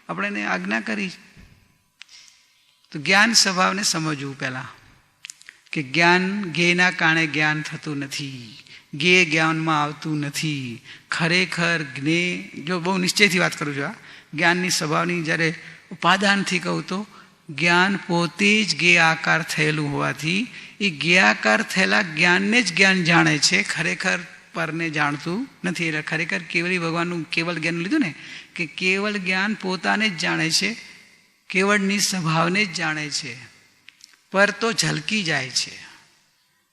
આપણે આજ્ઞા કરી. તો જ્ઞાન સ્વભાવને સમજવું પહેલા, કે જ્ઞાન જ્ઞેયના કારણે જ્ઞાન થતું નથી, જ્ઞેય જ્ઞાનમાં આવતું નથી. ખરેખર જ્ઞેય, જો બહુ નિશ્ચયથી વાત કરું છું, આ જ્ઞાનની સ્વભાવની જ્યારે ઉપાદાનથી કહું તો જ્ઞાન પોતે જ જ્ઞેય આકાર થયેલું હોવાથી એ જ્ઞેયાકાર થયેલા જ્ઞાનને જ જ્ઞાન જાણે છે, ખરેખર પરને જાણતું નથી. એટલે ખરેખર કેવલી ભગવાનનું કેવલ જ્ઞાન લીધું ને, કે કેવલ જ્ઞાન પોતાને જ જાણે છે, કેવળની સ્વભાવને જ જાણે છે. પર તો ઝલકી જાય છે.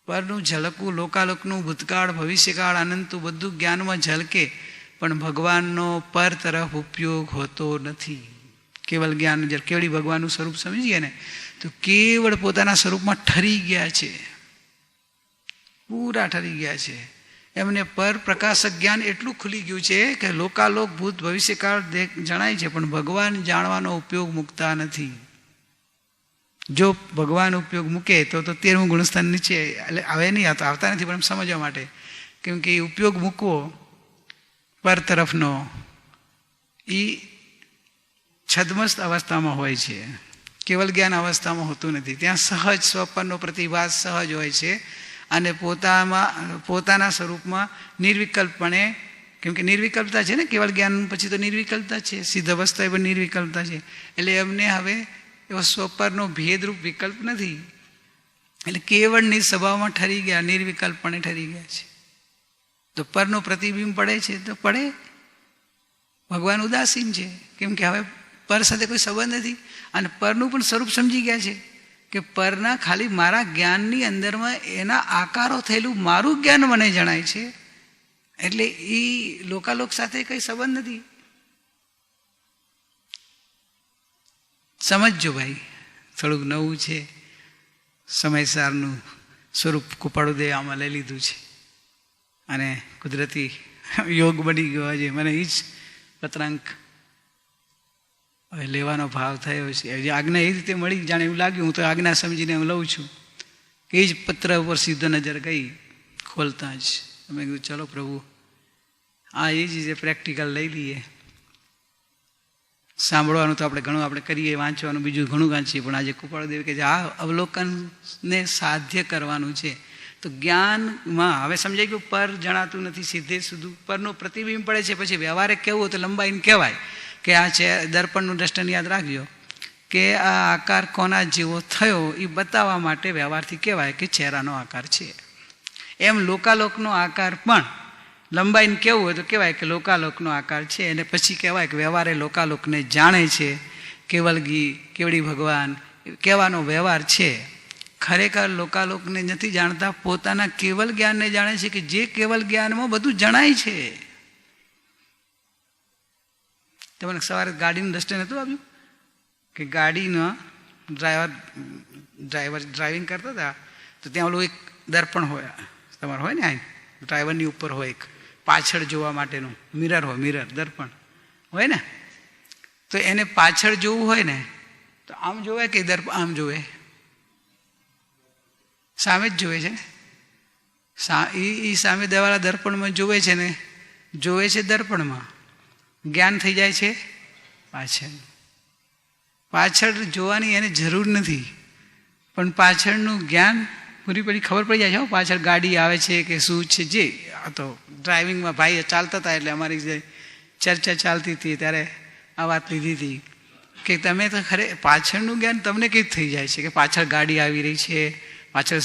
પરનું ઝલકવું, લોકાલોકનું ભૂતકાળ ભવિષ્યકાળ અનંતું બધું જ્ઞાનમાં ઝલકે, પણ ભગવાનનો પર તરફ ઉપયોગ હોતો નથી. કેવલ જ્ઞાન જ્યારે કેવળી ભગવાનનું સ્વરૂપ સમજીએ ને તો કેવળ પોતાના સ્વરૂપમાં ઠરી ગયા છે, પૂરા ઠરી ગયા છે. એમને પર પ્રકાશક જ્ઞાન એટલું ખુલી ગયું છે કે લોકાલોક ભૂત ભવિષ્યકાળ જણાય છે, પણ ભગવાન જાણવાનો ઉપયોગ મૂકતા નથી. જો ભગવાન ઉપયોગ મૂકે તો 13મું ગુણસ્થાન નીચે એટલે આવે નહીં, આવતા નથી, પણ સમજવા માટે, કેમ કે એ ઉપયોગ મૂકવો પર તરફનો એ છદ્મસ્ત અવસ્થામાં હોય છે, કેવલ જ્ઞાન અવસ્થામાં હોતું નથી. ત્યાં સહજ સ્વપનનો પ્રતિભાસ સહજ હોય છે અને પોતાના સ્વરૂપમાં નિર્વિકલ્પપણે, કેમ કે નિર્વિકલ્પતા છે ને કેવલ જ્ઞાન પછી તો નિર્વિકલ્પતા છે, સિદ્ધ અવસ્થા એ પણ નિર્વિકલ્પતા છે. એટલે એમને હવે એવો સ્વપરનો ભેદરૂપ વિકલ્પ નથી. એટલે કેવળની સ્વભાવમાં ઠરી ગયા, નિર્વિકલ્પપણે ઠરી ગયા છે. તો પરનો પ્રતિબિંબ પડે છે તો પડે. ભગવાન ઉદાસીન છે, કેમ કે હવે પર સાથે કોઈ સંબંધ નથી અને પરનું પણ સ્વરૂપ સમજી ગયા છે કે પરના ખાલી મારા જ્ઞાનની અંદરમાં એના આકારો થયેલું મારું જ્ઞાન મને જણાય છે. એટલે એ લોકાલોક સાથે કંઈ સંબંધ નથી. સમજજો ભાઈ, થોડુંક નવું છે. સમયસારનું સ્વરૂપ કૃપાળુદેવ આમાં લઈ લીધું છે અને કુદરતી યોગ બની ગયો છે. મને એ જ પત્રાંક હવે લેવાનો ભાવ થયો છે. આજ્ઞા એ રીતે મળી, જાણે એવું લાગ્યું હું તો આજ્ઞા સમજીને હું લઉં છું, કે એ જ પત્ર ઉપર સીધો નજર ગઈ ખોલતા જ. અમે કીધું ચલો પ્રભુ આ એ જ પ્રેક્ટિકલ લઈ લઈએ. સાંભળવાનું તો આપણે ઘણું આપણે કરીએ, વાંચવાનું બીજું ઘણું વાંચીએ, પણ આજે કૃપાળુદેવ કે આ અવલોકનને સાધ્ય કરવાનું છે. તો જ્ઞાનમાં હવે સમજાય ગયું, પર જણાતું નથી સીધે સીધું, પરનો પ્રતિબિંબ પડે છે. પછી વ્યવહારે કહેવું હોય તો લંબાઈને કહેવાય કે આ છે દર્પણનું દ્રષ્ટન યાદ રાખજો કે આ આકાર કોના જેવો થયો એ બતાવવા માટે વ્યવહારથી કહેવાય કે ચહેરાનો આકાર છે. એમ લોકાલોકનો આકાર પણ લંબાઈને કહેવું હોય તો કહેવાય કે લોકાલોકનો આકાર છે. અને પછી કહેવાય કે વ્યવહારે લોકાલોકને જાણે છે, કેવળી ભગવાન કહેવાનો વ્યવહાર છે. ખરેખર લોકાલોકને નથી જાણતા, પોતાના કેવલ જ્ઞાનને જાણે છે, કે જે કેવલ જ્ઞાનમાં બધું જણાય છે. તમને સવારે ગાડીનું દ્રષ્ટિ નહોતું આવ્યું કે ગાડીનો ડ્રાઇવિંગ કરતા હતા તો ત્યાં ઓલું એક દર્પણ હોય, તમારે હોય ને આ ડ્રાઈવરની ઉપર હોય એક પાછળ જોવા માટેનું મિરર હોય, મિરર દર્પણ હોય ને. તો એને પાછળ જોવું હોય ને તો આમ જોવે કે આમ જોવે? સામે જ જોવે છે ને. એ સામે દેવાળા દર્પણમાં જોવે છે ને, જોવે છે દર્પણમાં, જ્ઞાન થઈ જાય છે પાછળ. પાછળ જોવાની એને જરૂર નથી, પણ પાછળનું જ્ઞાન પૂરી પડી ખબર પડી જાય છે. પાછળ ગાડી આવે છે કે શું છે. જે આ તો ડ્રાઇવિંગમાં ભાઈ ચાલતા હતા એટલે અમારી જે ચર્ચા ચાલતી હતી ત્યારે આ વાત લીધી હતી કે તમે તો પાછળનું જ્ઞાન તમને કેવી થઈ જાય છે કે પાછળ ગાડી આવી રહી છે, પાછળ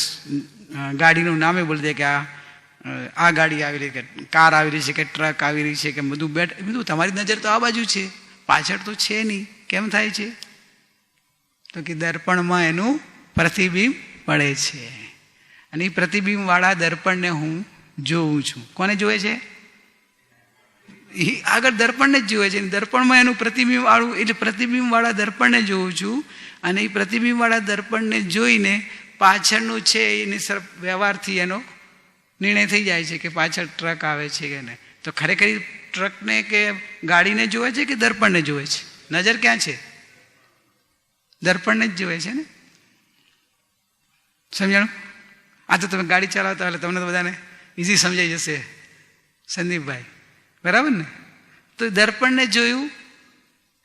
ગાડીનું નામે બોલી દે કે આ ગાડી આવી રહી, કે કાર આવી રહી છે, કે ટ્રક આવી રહી છે, કે બધું તમારી નજર તો આ બાજુ છે, પાછળ તો છે નહીં. કેમ થાય છે? તો કે દર્પણમાં એનું પ્રતિબિંબ પડે છે અને એ પ્રતિબિંબવાળા દર્પણને હું જોઉં છું. કોને જોવે છે? એ આગળ દર્પણને જ જોવે છે. દર્પણમાં એનું પ્રતિબિંબ વાળું, એટલે પ્રતિબિંબવાળા દર્પણને જોઉં છું અને એ પ્રતિબિંબવાળા દર્પણને જોઈને પાછળનું છે એની વ્યવહારથી એનો નિર્ણય થઈ જાય છે કે પાછળ ટ્રક આવે છે કે નહીં. તો ખરેખર ટ્રકને કે ગાડીને જોવે છે કે દર્પણને જોવે છે? નજર ક્યાં છે? દર્પણને જ જોવે છે ને. સમજાણું? આ તો તમે ગાડી ચલાવતા એટલે તમને તો બધાને ઇઝી સમજાઈ જશે સંદીપભાઈ, બરાબર ને? તો દર્પણને જોયું,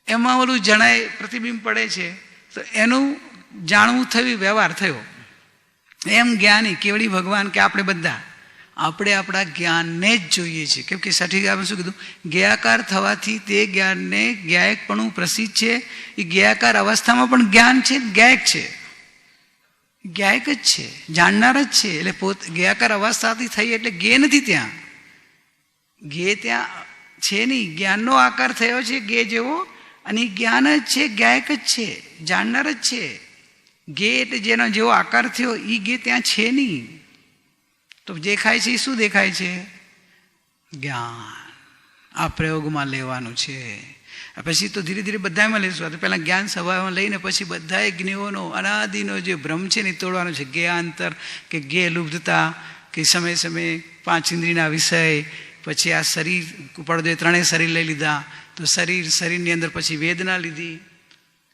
એમાં ઓલું જણાય પ્રતિબિંબ પડે છે, તો એનું જાણવું થયું, વ્યવહાર થયો. એમ જ્ઞાની કેવડી ભગવાન કે આપણે બધા આપણે આપણા જ્ઞાનને જ જોઈએ છીએ. કેમ કે સઠી આપણે શું કીધું? જ્ઞાકાર થવાથી તે જ્ઞાનને જ્ઞાયકપણું પ્રસિદ્ધ છે. એ જ્ઞાકાર અવસ્થામાં પણ જ્ઞાન છે, જ્ઞાયક છે, જ્ઞાયક જ છે, જાણનાર જ છે. એટલે પોતે જ્ઞાકાર અવસ્થાથી થઈ એટલે જ્ઞેય નથી ત્યાં, જ્ઞેય ત્યાં છે નહીં. જ્ઞાનનો આકાર થયો છે જ્ઞેય જેવો, અને જ્ઞાન જ છે, જ્ઞાયક જ છે, જાણનાર જ છે. જ્ઞેય એટલે જેનો જેવો આકાર થયો એ જ્ઞેય ત્યાં છે નહીં. તો દેખાય છે એ શું દેખાય છે? જ્ઞાન. આ પ્રયોગમાં લેવાનું છે. પછી તો ધીરે ધીરે બધામાં લઈશું. તો પહેલાં જ્ઞાન સભામાં લઈને પછી બધાએ જ્ઞેયોનો અનાદિનો જે ભ્રમ છે ને તોડવાનો છે. જ્ઞેયાંતર કે જ્ઞેય લુબ્ધતા કે સમય સમયે 5 ઇન્દ્રિયના વિષય, પછી આ શરીર પડદે ત્રણેય શરીર લઈ લીધા. તો શરીરની અંદર પછી વેદના લીધી,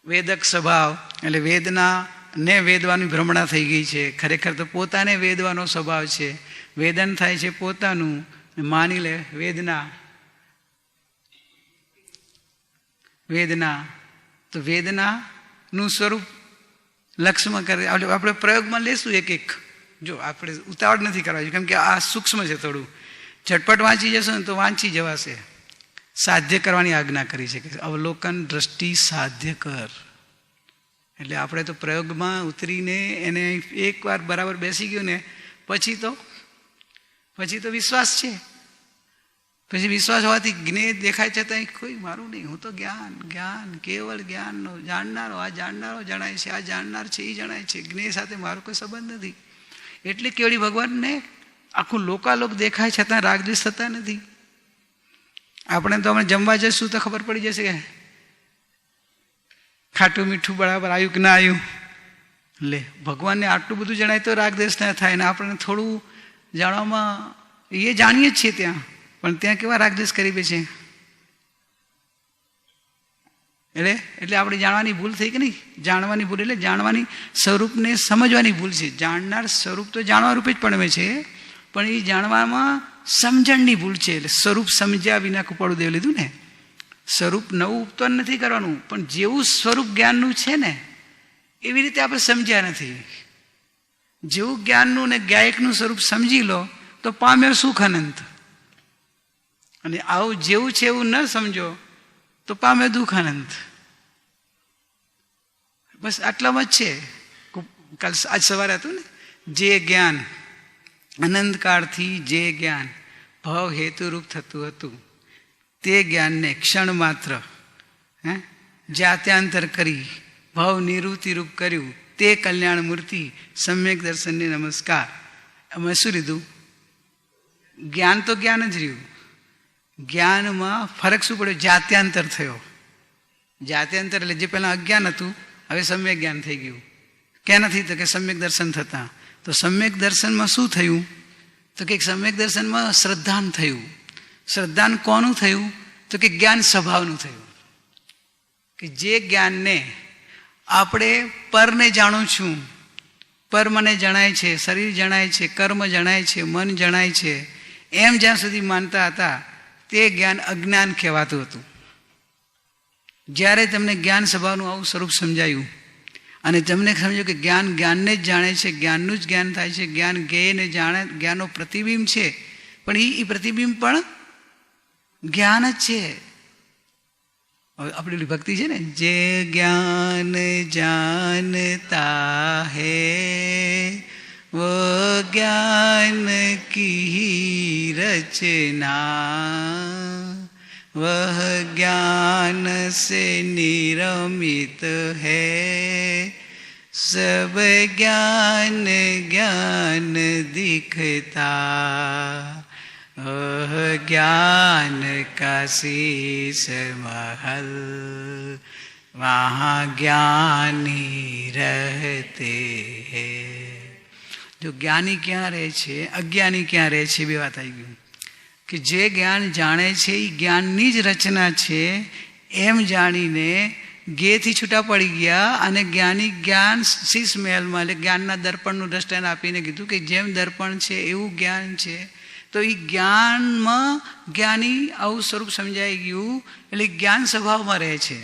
વેદક સ્વભાવ એટલે વેદના ને વેદવાની ભ્રમણા થઈ ગઈ છે. ખરેખર તો પોતાને વેદવાનો સ્વભાવ છે. વેદન થાય છે પોતાનું, માની લે વેદના તો વેદનાનું સ્વરૂપ લક્ષ્યમાં કરે. આપણે પ્રયોગમાં લેશું એક એક. જો આપણે ઉતાવળ નથી કરવા, કેમ કે આ સૂક્ષ્મ છે થોડું. ઝટપટ વાંચી જશો ને તો વાંચી જવાશે. સાધ્ય કરવાની આજ્ઞા કરી છે કે અવલોકન દ્રષ્ટિ સાધ્ય કર. એટલે આપણે તો પ્રયોગમાં ઉતરીને એને એકવાર બરાબર બેસી ગયું ને પછી તો વિશ્વાસ છે. પછી વિશ્વાસ હોવાથી જ્ઞેય દેખાય છે ત્યાં કોઈ મારું નહીં, હું તો જ્ઞાન કેવળ જ્ઞાનનો જાણનારો, આ જાણનારો જણાય છે, આ જાણનાર છે એ જણાય છે. જ્ઞેય સાથે મારો કોઈ સંબંધ નથી. એટલે કેવડી ભગવાનને આખું લોકાલોક દેખાય છતાં રાગદ્વેષ થતા નથી. આપણે તો અમે જમવા જશું તો ખબર પડી જશે કે ખાટું મીઠું બરાબર આવ્યું કે ના આવ્યું. લે, ભગવાનને આટલું બધું જણાય તો રાગદ્વેષ ના થાય ને આપણને થોડું જાણવામાં એ જાણીએ જ છીએ ત્યાં, પણ ત્યાં કેવા રાગદ્વેષ કરી બે છે. એટલે આપણે જાણવાની ભૂલ થઈ કે નહીં? જાણવાની ભૂલ એટલે જાણવાની સ્વરૂપને સમજવાની ભૂલ છે. જાણનાર સ્વરૂપ તો જાણવા રૂપે જ પડવે છે, પણ એ જાણવામાં સમજણની ભૂલ છે. એટલે સ્વરૂપ સમજ્યા વિના કુપાળું દેવ લીધું ને. સ્વરૂપ નવું ઉત્પન્ન નથી કરવાનું, પણ જેવું સ્વરૂપ જ્ઞાનનું છે ને એવી રીતે આપણે સમજ્યા નથી. જેવું જ્ઞાનનું ને જ્ઞાયકનું સ્વરૂપ સમજી લો તો પામ્યો સુખ અનંત. અને આવું જેવું છે એવું ન સમજો તો પામે દુઃખ અનંત. બસ આટલામાં જ છે. કાલ આજ સવારે હતું ને, જે જ્ઞાન અનંતકાળથી જે જ્ઞાન ભાવ હેતુરૂપ થતું હતું તે જ્ઞાનને ક્ષણ માત્ર જાત્યાંતર કરી ભાવ નિવૃત્તિરૂપ કર્યું તે કલ્યાણ મૂર્તિ સમ્યક દર્શનને નમસ્કાર. અમે શું લીધું? જ્ઞાન તો જ્ઞાન જ રહ્યું. જ્ઞાનમાં ફરક શું પડ્યો? જાત્યાંતર થયો. જાત્યાંતર એટલે જે પહેલાં અજ્ઞાન હતું હવે સમ્યક જ્ઞાન થઈ ગયું. ક્યાં નથી? તો કે સમ્યક દર્શન થતા. તો સમ્યક દર્શનમાં શું થયું? તો કે સમ્યક દર્શનમાં શ્રદ્ધાન થયું. શ્રદ્ધાન કોનું થયું? તો કે જ્ઞાન સ્વભાવનું થયું. કે જે જ્ઞાનને આપણે પરને જાણું છું, પર મને જણાય છે, શરીર જણાય છે, કર્મ જણાય છે, મન જણાય છે, એમ જ્યાં સુધી માનતા હતા તે જ્ઞાન અજ્ઞાન કહેવાતું હતું. જ્યારે તમને જ્ઞાન સ્વભાવનું આવું સ્વરૂપ સમજાયું અને તમને સમજો કે જ્ઞાન જ્ઞાનને જ જાણે છે, જ્ઞાનનું જ જ્ઞાન થાય છે, જ્ઞાન જ્ઞેયને જાણે, જ્ઞાનનો પ્રતિબિંબ છે, પણ એ પ્રતિબિંબ પણ જ્ઞાન જ છે. આપણી ભક્તિ છે ને, જે જ્ઞાન જાનતા હૈ वो ज्ञान की रचना वह ज्ञान से निरमित है सब ज्ञान ज्ञान दिखता ज्ञान का शीश महल वहाँ ज्ञानी रहते हैं. જો જ્ઞાની ક્યાં રહે છે, અજ્ઞાની ક્યાં રહે છે, બે વાત આવી ગયું. કે જે જ્ઞાન જાણે છે એ જ્ઞાનની જ રચના છે એમ જાણીને જ્ઞેયથી છૂટા પડી ગયા અને જ્ઞાની જ્ઞાન શીશ મહેલમાં એટલે જ્ઞાનના દર્પણનું દ્રષ્ટાંત આપીને કીધું કે જેમ દર્પણ છે એવું જ્ઞાન છે. તો એ જ્ઞાનમાં જ્ઞાની આવું સ્વરૂપ સમજાઈ ગયું એટલે જ્ઞાન સ્વભાવમાં રહે છે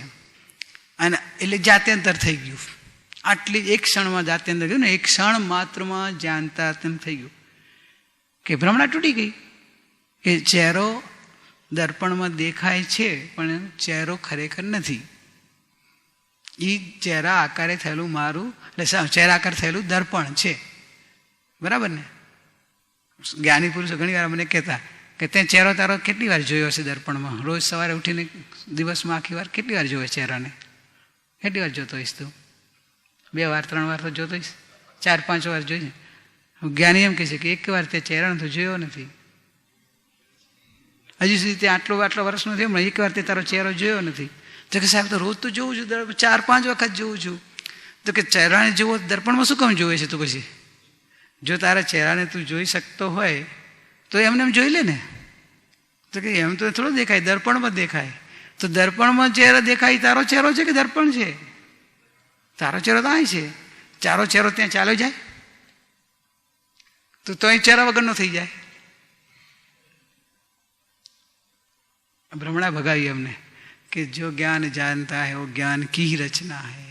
અને એટલે જાત્યંતર થઈ ગયું. આટલી એક ક્ષણમાં જાત્યંતર ગયું ને, એક ક્ષણ માત્રમાં જાણતા તેમ થઈ ગયું કે ભ્રમણા તૂટી ગઈ. કે ચહેરો દર્પણમાં દેખાય છે પણ ચહેરો ખરેખર નથી. એ ચહેરા આકારે થયેલું મારું એટલે ચહેરા આકાર થયેલું દર્પણ છે. બરાબર ને? જ્ઞાની પુરુષો ઘણી વાર મને કહેતા કે તે ચહેરો તારો કેટલી વાર જોયો હશે દર્પણમાં? રોજ સવારે ઉઠીને દિવસમાં આખી વાર કેટલી વાર જોવે ચહેરાને? કેટલી વાર જોતો હોઈશ તું? 2 વાર 3 વાર તો જોતો હોઈશ, 4-5 વાર જોઈએ. જ્ઞાની એમ કહે છે કે એક વાર તે ચહેરાને તો જોયો નથી. હજી સુધી તે આટલો વર્ષનો થયો, એક વાર તે તારો ચહેરો જોયો નથી. તો કે સાહેબ તો રોજ તો જોઉં છું, 4-5 વખત જોઉં છું. તો કે ચહેરાને જોવો દર્પણમાં શું કામ જોવે છે તું? પછી જો તારા ચહેરાને તું જોઈ શકતો હોય તો એમને એમ જોઈ લે ને. તો કે એમ તો થોડો દેખાય, દર્પણમાં દેખાય. તો દર્પણમાં ચહેરો દેખાય, તારો ચહેરો છે કે દર્પણ છે? તારો ચહેરો તો અહીં છે. તારો ચહેરો ત્યાં ચાલ્યો જાય તો અહીં ચહેરા વગરનો થઈ જાય. ભ્રમણા ભગાવી અમને कि जो ज्ञान जानता है वो ज्ञान की ही रचना है,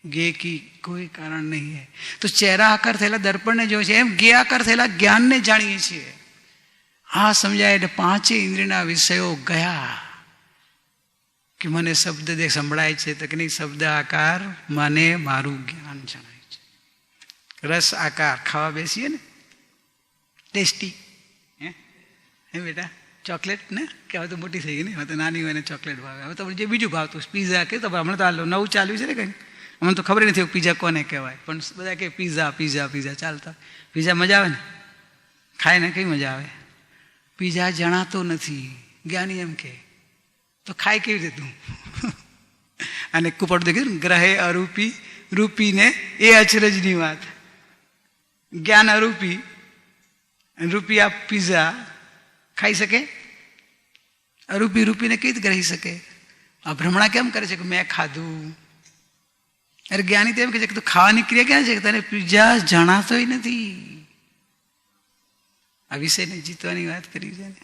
ज्ञेय की कोई कारण नहीं है. तो चेहरा आकार थયેલા દર્પણને જોવે છે એમ જ્ઞેય આકાર થયેલા જ્ઞાનને જાણીએ છીએ. આ સમજાય એટલે 5 ઇન્દ્રિયના વિષયો ગયા કે મને શબ્દ સંભળાય છે તો કે નહીં, શબ્દ આકાર મને મારું જ્ઞાન જણાય છે. રસ આકાર ખાવા બેસીએ ને ટેસ્ટી હે બેટા ચોકલેટ ને કે હવે તો મોટી થઈ ગઈ ને, હવે તો નાની હોય ને ચોકલેટ ભાવે. હવે તો જે બીજું ભાવતું પીઝા કે તો હમણાં તો નવું ચાલ્યું છે ને કંઈ, અમને તો ખબર નથી પીઝા કોને કહેવાય, પણ બધા કે પીઝા પીઝા પીઝા ચાલતા. પીઝા મજા આવે ને, ખાય ને કઈ મજા આવે? પીઝા જણાતો નથી. જ્ઞાની એમ કે તો ખાય કેવી રીતે તું? અને કુપડ દેખ્યું ગ્રહે અરૂપી રૂપીને એ અચરજની વાત. જ્ઞાન અરૂપી રૂપી આ પીઝા ખાઈ શકે? અરૂપી રૂપીને કઈ રીતે ગ્રહી શકે? આ ભ્રમણા કેમ કરે છે કે મેં ખાધું? અરે જ્ઞાની તો એમ કહે છે કે તું ખાવાની ક્રિયા ક્યાં છે કે તને પીઝા જણાતોય નથી. આ વિષયને જીતવાની વાત કરી છે ને.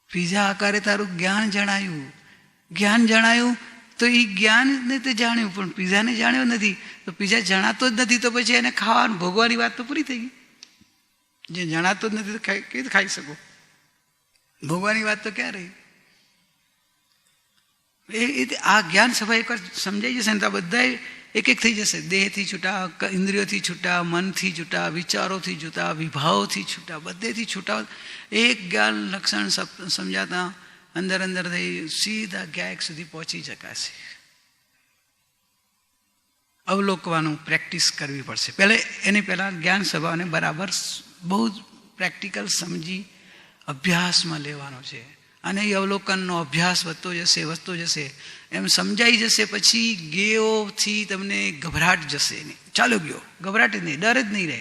પીઝા આકારે તારું જ્ઞાન જણાયું. જ્ઞાન જણાયું તો એ જ્ઞાનને તે જાણ્યું પણ પીઝાને જાણ્યો નથી. તો પીઝા જણાતો જ નથી તો પછી એને ખાવાનું ભોગવાની વાત તો પૂરી થઈ ગઈ. જે જણાતો જ નથી તો કેવી રીતે ખાઈ શકો? ભોગવાની વાત તો ક્યાં રહી? આ જ્ઞાન સભા એકવાર સમજાઈ જશે ને તો બધા એક એક થઈ જશે. દેહથી છૂટા, ઇન્દ્રિયોથી છૂટા, મનથી છૂટા, વિચારોથી છૂટા, વિભાવોથી છૂટા, બધેથી છૂટા. એક જ્ઞાન લક્ષણ સમજાતા અંદર અંદર થઈ સીધા જ્ઞાયક સુધી પહોંચી શકાશે. અવલોકવાનું પ્રેક્ટિસ કરવી પડશે. એની પહેલાં જ્ઞાન સભાને બરાબર બહુ પ્રેક્ટિકલ સમજી અભ્યાસમાં લેવાનો છે. અને એ અવલોકનનો અભ્યાસ વધતો જશે એમ સમજાઈ જશે. પછી જ્ઞેયોથી તમને ગભરાટ જશે નહીં. ચાલો ગયો ગભરાટ જ નહીં, ડર જ નહીં રહે,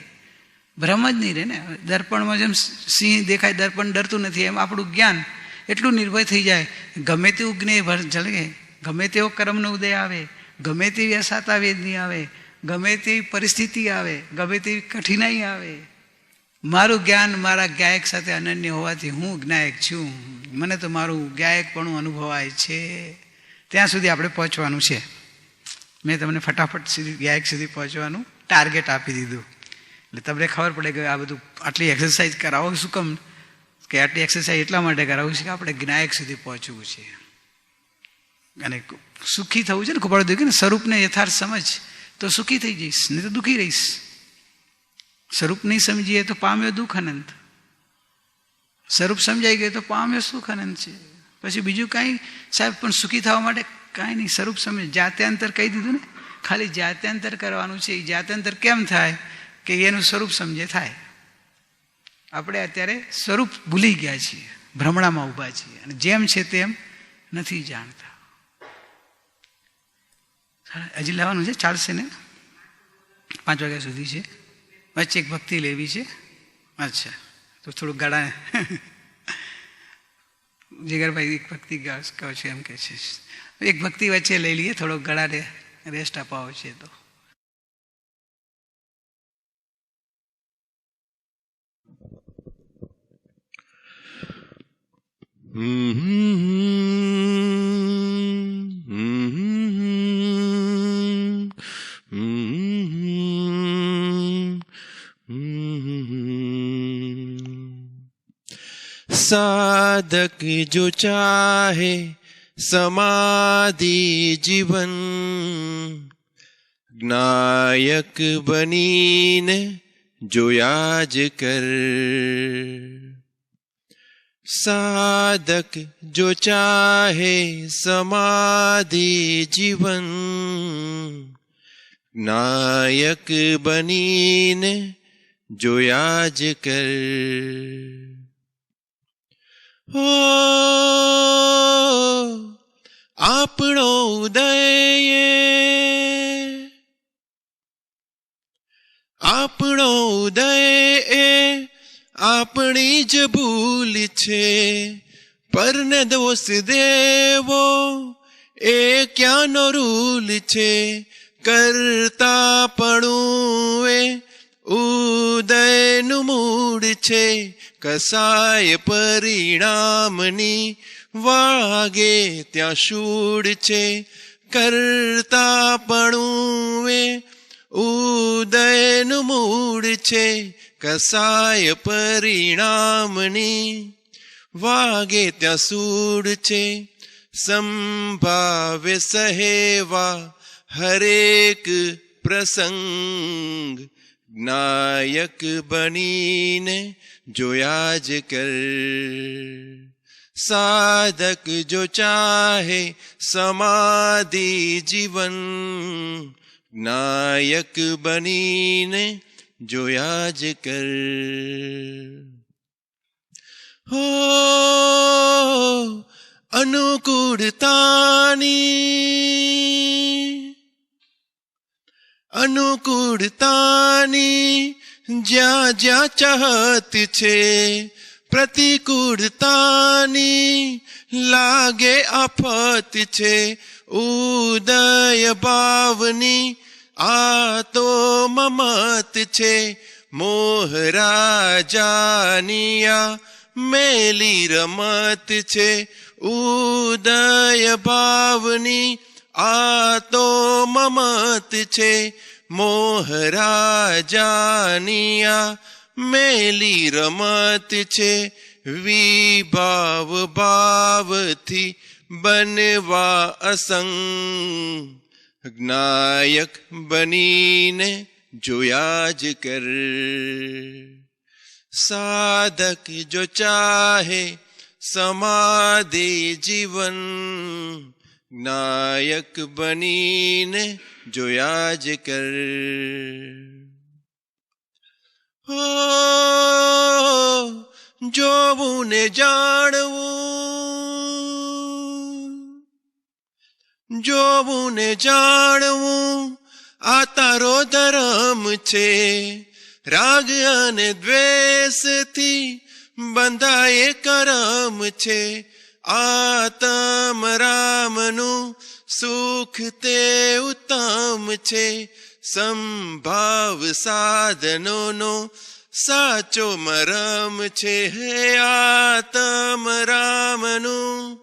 ભ્રમ જ નહીં રહે ને. દર્પણમાં જેમ સિંહ દેખાય દર્પણ ડરતું નથી એમ આપણું જ્ઞાન એટલું નિર્ભય થઈ જાય. ગમે તેવું જ્ઞેય જળગે, ગમે તેવો કર્મનો ઉદય આવે, ગમે તેવી અસાતા વેદની આવે, ગમે તેવી પરિસ્થિતિ આવે, ગમે તેવી કઠિનાઈ આવે, મારું જ્ઞાન મારા જ્ઞાયક સાથે અનન્ય હોવાથી હું જ્ઞાયક છું, મને તો મારું જ્ઞાયકપણું અનુભવાય છે. ત્યાં સુધી આપણે પહોંચવાનું છે. મેં તમને ફટાફટ સુધી જ્ઞાયક સુધી પહોંચવાનું ટાર્ગેટ આપી દીધું. એટલે તમને ખબર પડે કે આ બધું આટલી એક્સરસાઇઝ કરાવો શું કામ? કે આટલી એક્સરસાઇઝ એટલા માટે કરાવું છે કે આપણે જ્ઞાયક સુધી પહોંચવું છે અને સુખી થવું છે ને. ખબર દઉં કે ને સ્વરૂપને યથાર્થ સમજ તો સુખી થઈ જઈશ, નહીં તો દુઃખી રહીશ. સ્વરૂપ નહીં સમજીએ તો પામ્યો દુઃખ અનંત, સ્વરૂપ સમજાઈ ગયું તો પામ્યો સુખ અનંત છે. પછી બીજું કાંઈ સાહેબ પણ સુખી થવા માટે કાંઈ નહીં. સ્વરૂપ સમજ જાત્યાંતર કહી દીધું ને, ખાલી જાત્યાંતર કરવાનું છે. એ જાત્યાંતર કેમ થાય? કે એનું સ્વરૂપ સમજે થાય. આપણે અત્યારે સ્વરૂપ ભૂલી ગયા છીએ, ભ્રમણામાં ઊભા છીએ અને જેમ છે તેમ નથી જાણતા. હજી લેવાનું છે, ચાલશે ને? 5 વાગ્યા સુધી છે. વચ્ચે એક ભક્તિ લેવી છે. અચ્છા, તો થોડુંક ગાળા જીગરભાઈ એક ભક્તિ કહો છો એમ કે છે. એક ભક્તિ વચ્ચે લઈ લઈએ, થોડો ગળાને રેસ્ટ અપાવો છે તો. साधक जो चाहे समाधि जीवन, नायक बनीने जो याज कर. साधक जो चाहे समाधि जीवन, नायक बनीने जो याज कर. ओ આપણો ઉદય, આપણો ઉદય આપણી જ ભૂલ છે. પરને દોષ દેવો એ ક્યાંનો રૂલ છે. કરતાપણું એ ઉદયનું મૂળ છે. કસાય પરિણામની વાગે ત્યાં શૂળ છે. કરતાપણું એ ઉદયનું મૂળ છે. કસાય પરિણામની વાગે ત્યાં સૂળ છે. સંભાવે સહેવા હરેક પ્રસંગ, નાયક બનીને જોયા જ કર. साधक जो चाहे समाधि जीवन, नायक बनीने जोया ज कर. हो अनुकूलतानी જ્યાં જ્યાં ચાહત છે. પ્રતિકૂળતાની લાગે આફત છે. ઉદય ભાવની આ તો મમત છે. મોહરાજાની આ મેલી રમત છે. ઉદય ભાવની આ તો મમત છે. મોહરાજાની આ મેલી રમત છે. વિભાવ ભાવથી બનવા અસંગ, નાયક બનીને જોયા જ કર. સાધક જો ચાહે સમાધિ જીવન, નાયક બનીને જોયા જ કર. જોવું ને જાણવું, જોવું ને જાણવું આ તારો ધર્મ છે. રાગ અને દ્વેષથી બંધાય કરમ છે. આતમ રામનું સુખ તે ઉત્તમ છે. સંભાવ સાધનોનો સાચો મરમ છે. હે આતમ રામનું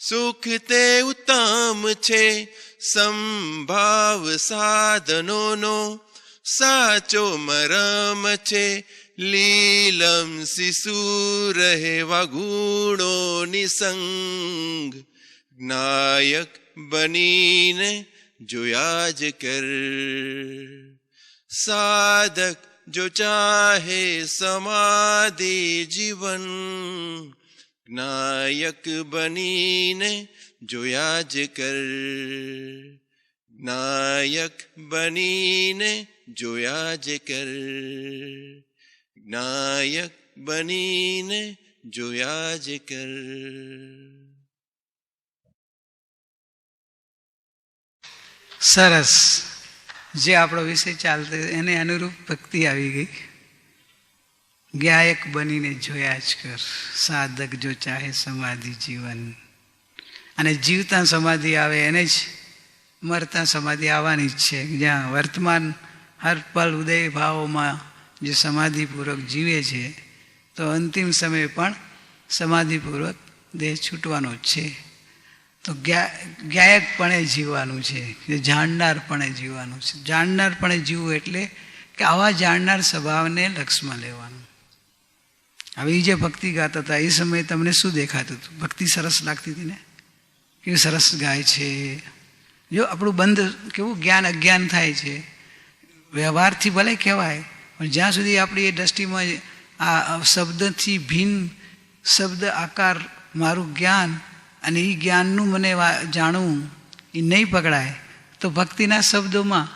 સુખ તે ઉત્તમ છે. સંભાવ સાધનોનો સાચો મરમ છે. લીલમ શિશુ રહેવા ગુણો નિસંગ, નાયક બનીને જોયા જ કર. સાધક જો ચાહે સમાધિ જીવન, નાયક બનીને જોયા જ કર. નાયક બનીને જોયા જ કર. નાયક બનીને જોયા જ કર. સરસ. જે આપણો વિષય ચાલતો એને અનુરૂપ ભક્તિ આવી ગઈ. ગાયક બનીને જોયા જ કર. સાધક જો ચાહે સમાધિ જીવન. અને જીવતા સમાધિ આવે એને જ મરતા સમાધિ આવવાની જ છે. જ્યાં વર્તમાન હર પલ ઉદય ભાવોમાં જે સમાધિપૂર્વક જીવે છે તો અંતિમ સમયે પણ સમાધિપૂર્વક દેહ છૂટવાનો જ છે. તો ગાયકપણે જીવવાનું છે, જાણનારપણે જીવવાનું છે. જાણનારપણે જીવવું એટલે કે આવા જાણનાર સ્વભાવને લક્ષમાં લેવાનું. હવે એ જે ભક્તિ ગાતા હતા એ સમયે તમને શું દેખાતું હતું? ભક્તિ સરસ લાગતી હતી ને, કેવી સરસ ગાય છે. જો આપણું બંધ કેવું જ્ઞાન અજ્ઞાન થાય છે. વ્યવહારથી ભલે કહેવાય પણ જ્યાં સુધી આપણી એ દ્રષ્ટિમાં આ શબ્દથી ભિન્ન શબ્દ આકાર મારું જ્ઞાન અને એ જ્ઞાનનું મને જાણવું એ નહીં પકડાય તો ભક્તિના શબ્દોમાં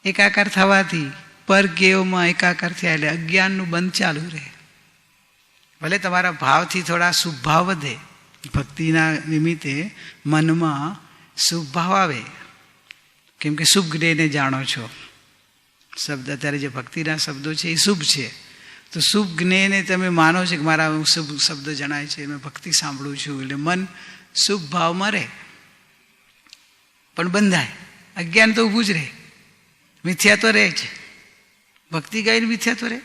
એકાકાર થવાથી પરગેયોમાં એકાકાર થયા એટલે અજ્ઞાનનું બંધ ચાલુ રહે. ભલે તમારા ભાવથી થોડા શુભ ભાવ વધે, ભક્તિના નિમિત્તે મનમાં શુભ ભાવ આવે, કેમ કે શુભ જ્ઞેયને જાણો છો. શબ્દ અત્યારે જે ભક્તિના શબ્દો છે એ શુભ છે, તો શુભ જ્ઞેયને તમે માનો છો કે મારા શુભ શબ્દ જણાય છે, મેં ભક્તિ સાંભળું છું એટલે મન શુભ ભાવમાં રહે પણ બંધાય. અજ્ઞાન તો ઊભું જ રહે, મિથ્યા તો રહે છે. ભક્તિ ગાઈને મિથ્યા તો રહે,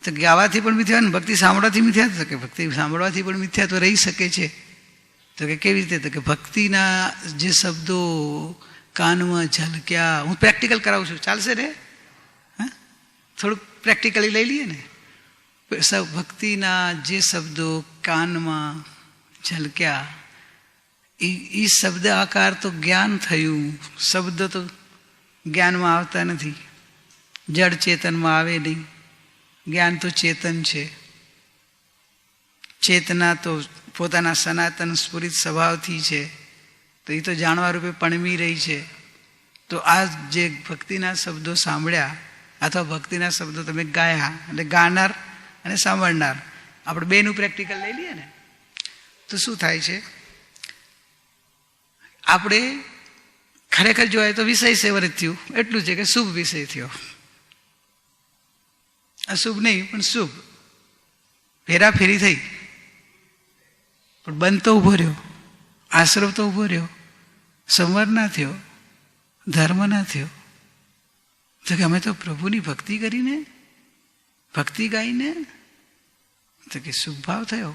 તો ગાવાથી પણ મિથ્યા ને ભક્તિ સાંભળવાથી મિથ્યા તો કે ભક્તિ સાંભળવાથી પણ મિથ્યા તો રહી શકે છે. તો કે કેવી રીતે? તો કે ભક્તિના જે શબ્દો કાનમાં ઝલક્યા. હું પ્રેક્ટિકલ કરાવું છું, ચાલશે રે? હા, થોડુંક પ્રેક્ટિકલી લઈ લઈએ ને. ભક્તિના જે શબ્દો કાનમાં ઝલક્યા એ શબ્દ આકાર તો જ્ઞાન થયું. શબ્દ તો જ્ઞાનમાં આવતા નથી, જડ ચેતનમાં આવે નહીં. જ્ઞાન તો ચેતન છે. ચેતના તો પોતાના સનાતન સ્ફુરિત સ્વભાવથી છે, તો એ તો જાણવા રૂપે પણમી રહી છે. તો આ જે ભક્તિના શબ્દો સાંભળ્યા અથવા ભક્તિના શબ્દો તમે ગાયા એટલે ગાનાર અને સાંભળનાર આપણે બેનું પ્રેક્ટિકલ લઈ લઈએ ને તો શું થાય છે? આપણે ખરેખર જોવાય તો વિષય સેવર જ થયું, એટલું છે કે શુભ વિષય થયો. અશુભ નહીં પણ શુભ. ફેરાફેરી થઈ પણ બંધ તો ઊભો રહ્યો, આશ્રવ તો ઊભો રહ્યો, સંવર ના થયો, ધર્મ ના થયો. તો કે અમે તો પ્રભુની ભક્તિ કરીને, ભક્તિ ગાઈને, તો કે શુભ ભાવ થયો.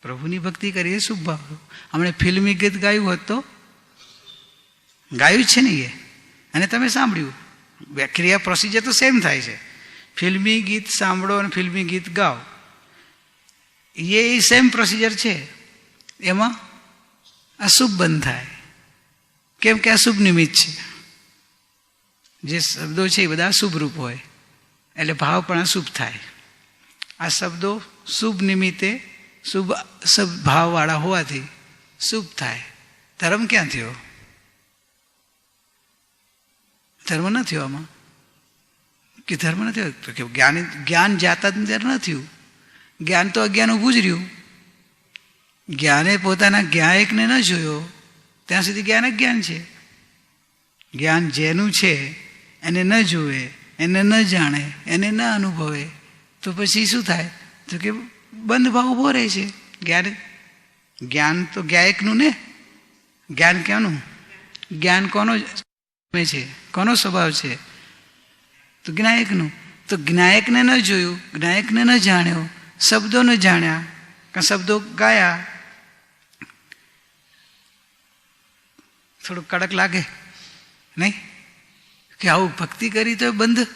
પ્રભુની ભક્તિ કરીએ શુભ ભાવ. હમણાં ફિલ્મી ગીત ગાયું હોત તો ગાયું જ છે ને એ, અને તમે સાંભળ્યું. ક્રિયા પ્રોસિજર તો સેમ થાય છે. ફિલ્મી ગીત સાંભળો અને ફિલ્મી ગીત ગાઓ, એ સેમ પ્રોસિજર છે. એમાં અશુભ બંધ થાય, કેમ કે અશુભ નિમિત્ત છે. જે શબ્દો છે એ બધા શુભ રૂપ હોય એટલે ભાવ પણ અશુભ થાય. આ શબ્દો શુભ નિમિત્તે શુભ ભાવવાળા હોવાથી શુભ થાય. ધર્મ ક્યાં થયો? ધર્મ ન થયો આમાં. કે ધર્મ ન થયો તો કે જ્ઞાન જાતા ત્યારે ન થયું. જ્ઞાન તો અજ્ઞાન ઊભું જ રહ્યું. જ્ઞાને પોતાના જ્ઞાયકને ન જોયો ત્યાં સુધી જ્ઞાન અજ્ઞાન છે. જ્ઞાન જેનું છે એને ન જુએ, એને ન જાણે, એને ન અનુભવે તો પછી શું થાય? તો કે બંધ ભાવ ઉભો રહે છે. જ્ઞાન તો જ્ઞાયકનું ને. જ્ઞાન ક્યાંનું? જ્ઞાન કોનો છે, કોનો સ્વભાવ છે? તો જ્ઞાયકનું. તો જ્ઞાયકને ન જોયું, જ્ઞાયકને ન જાણ્યો, શબ્દો ન જાણ્યા, શબ્દો ગાયા. થોડું કડક લાગે નહીં? કે આવું ભક્તિ કરી તો બંધ,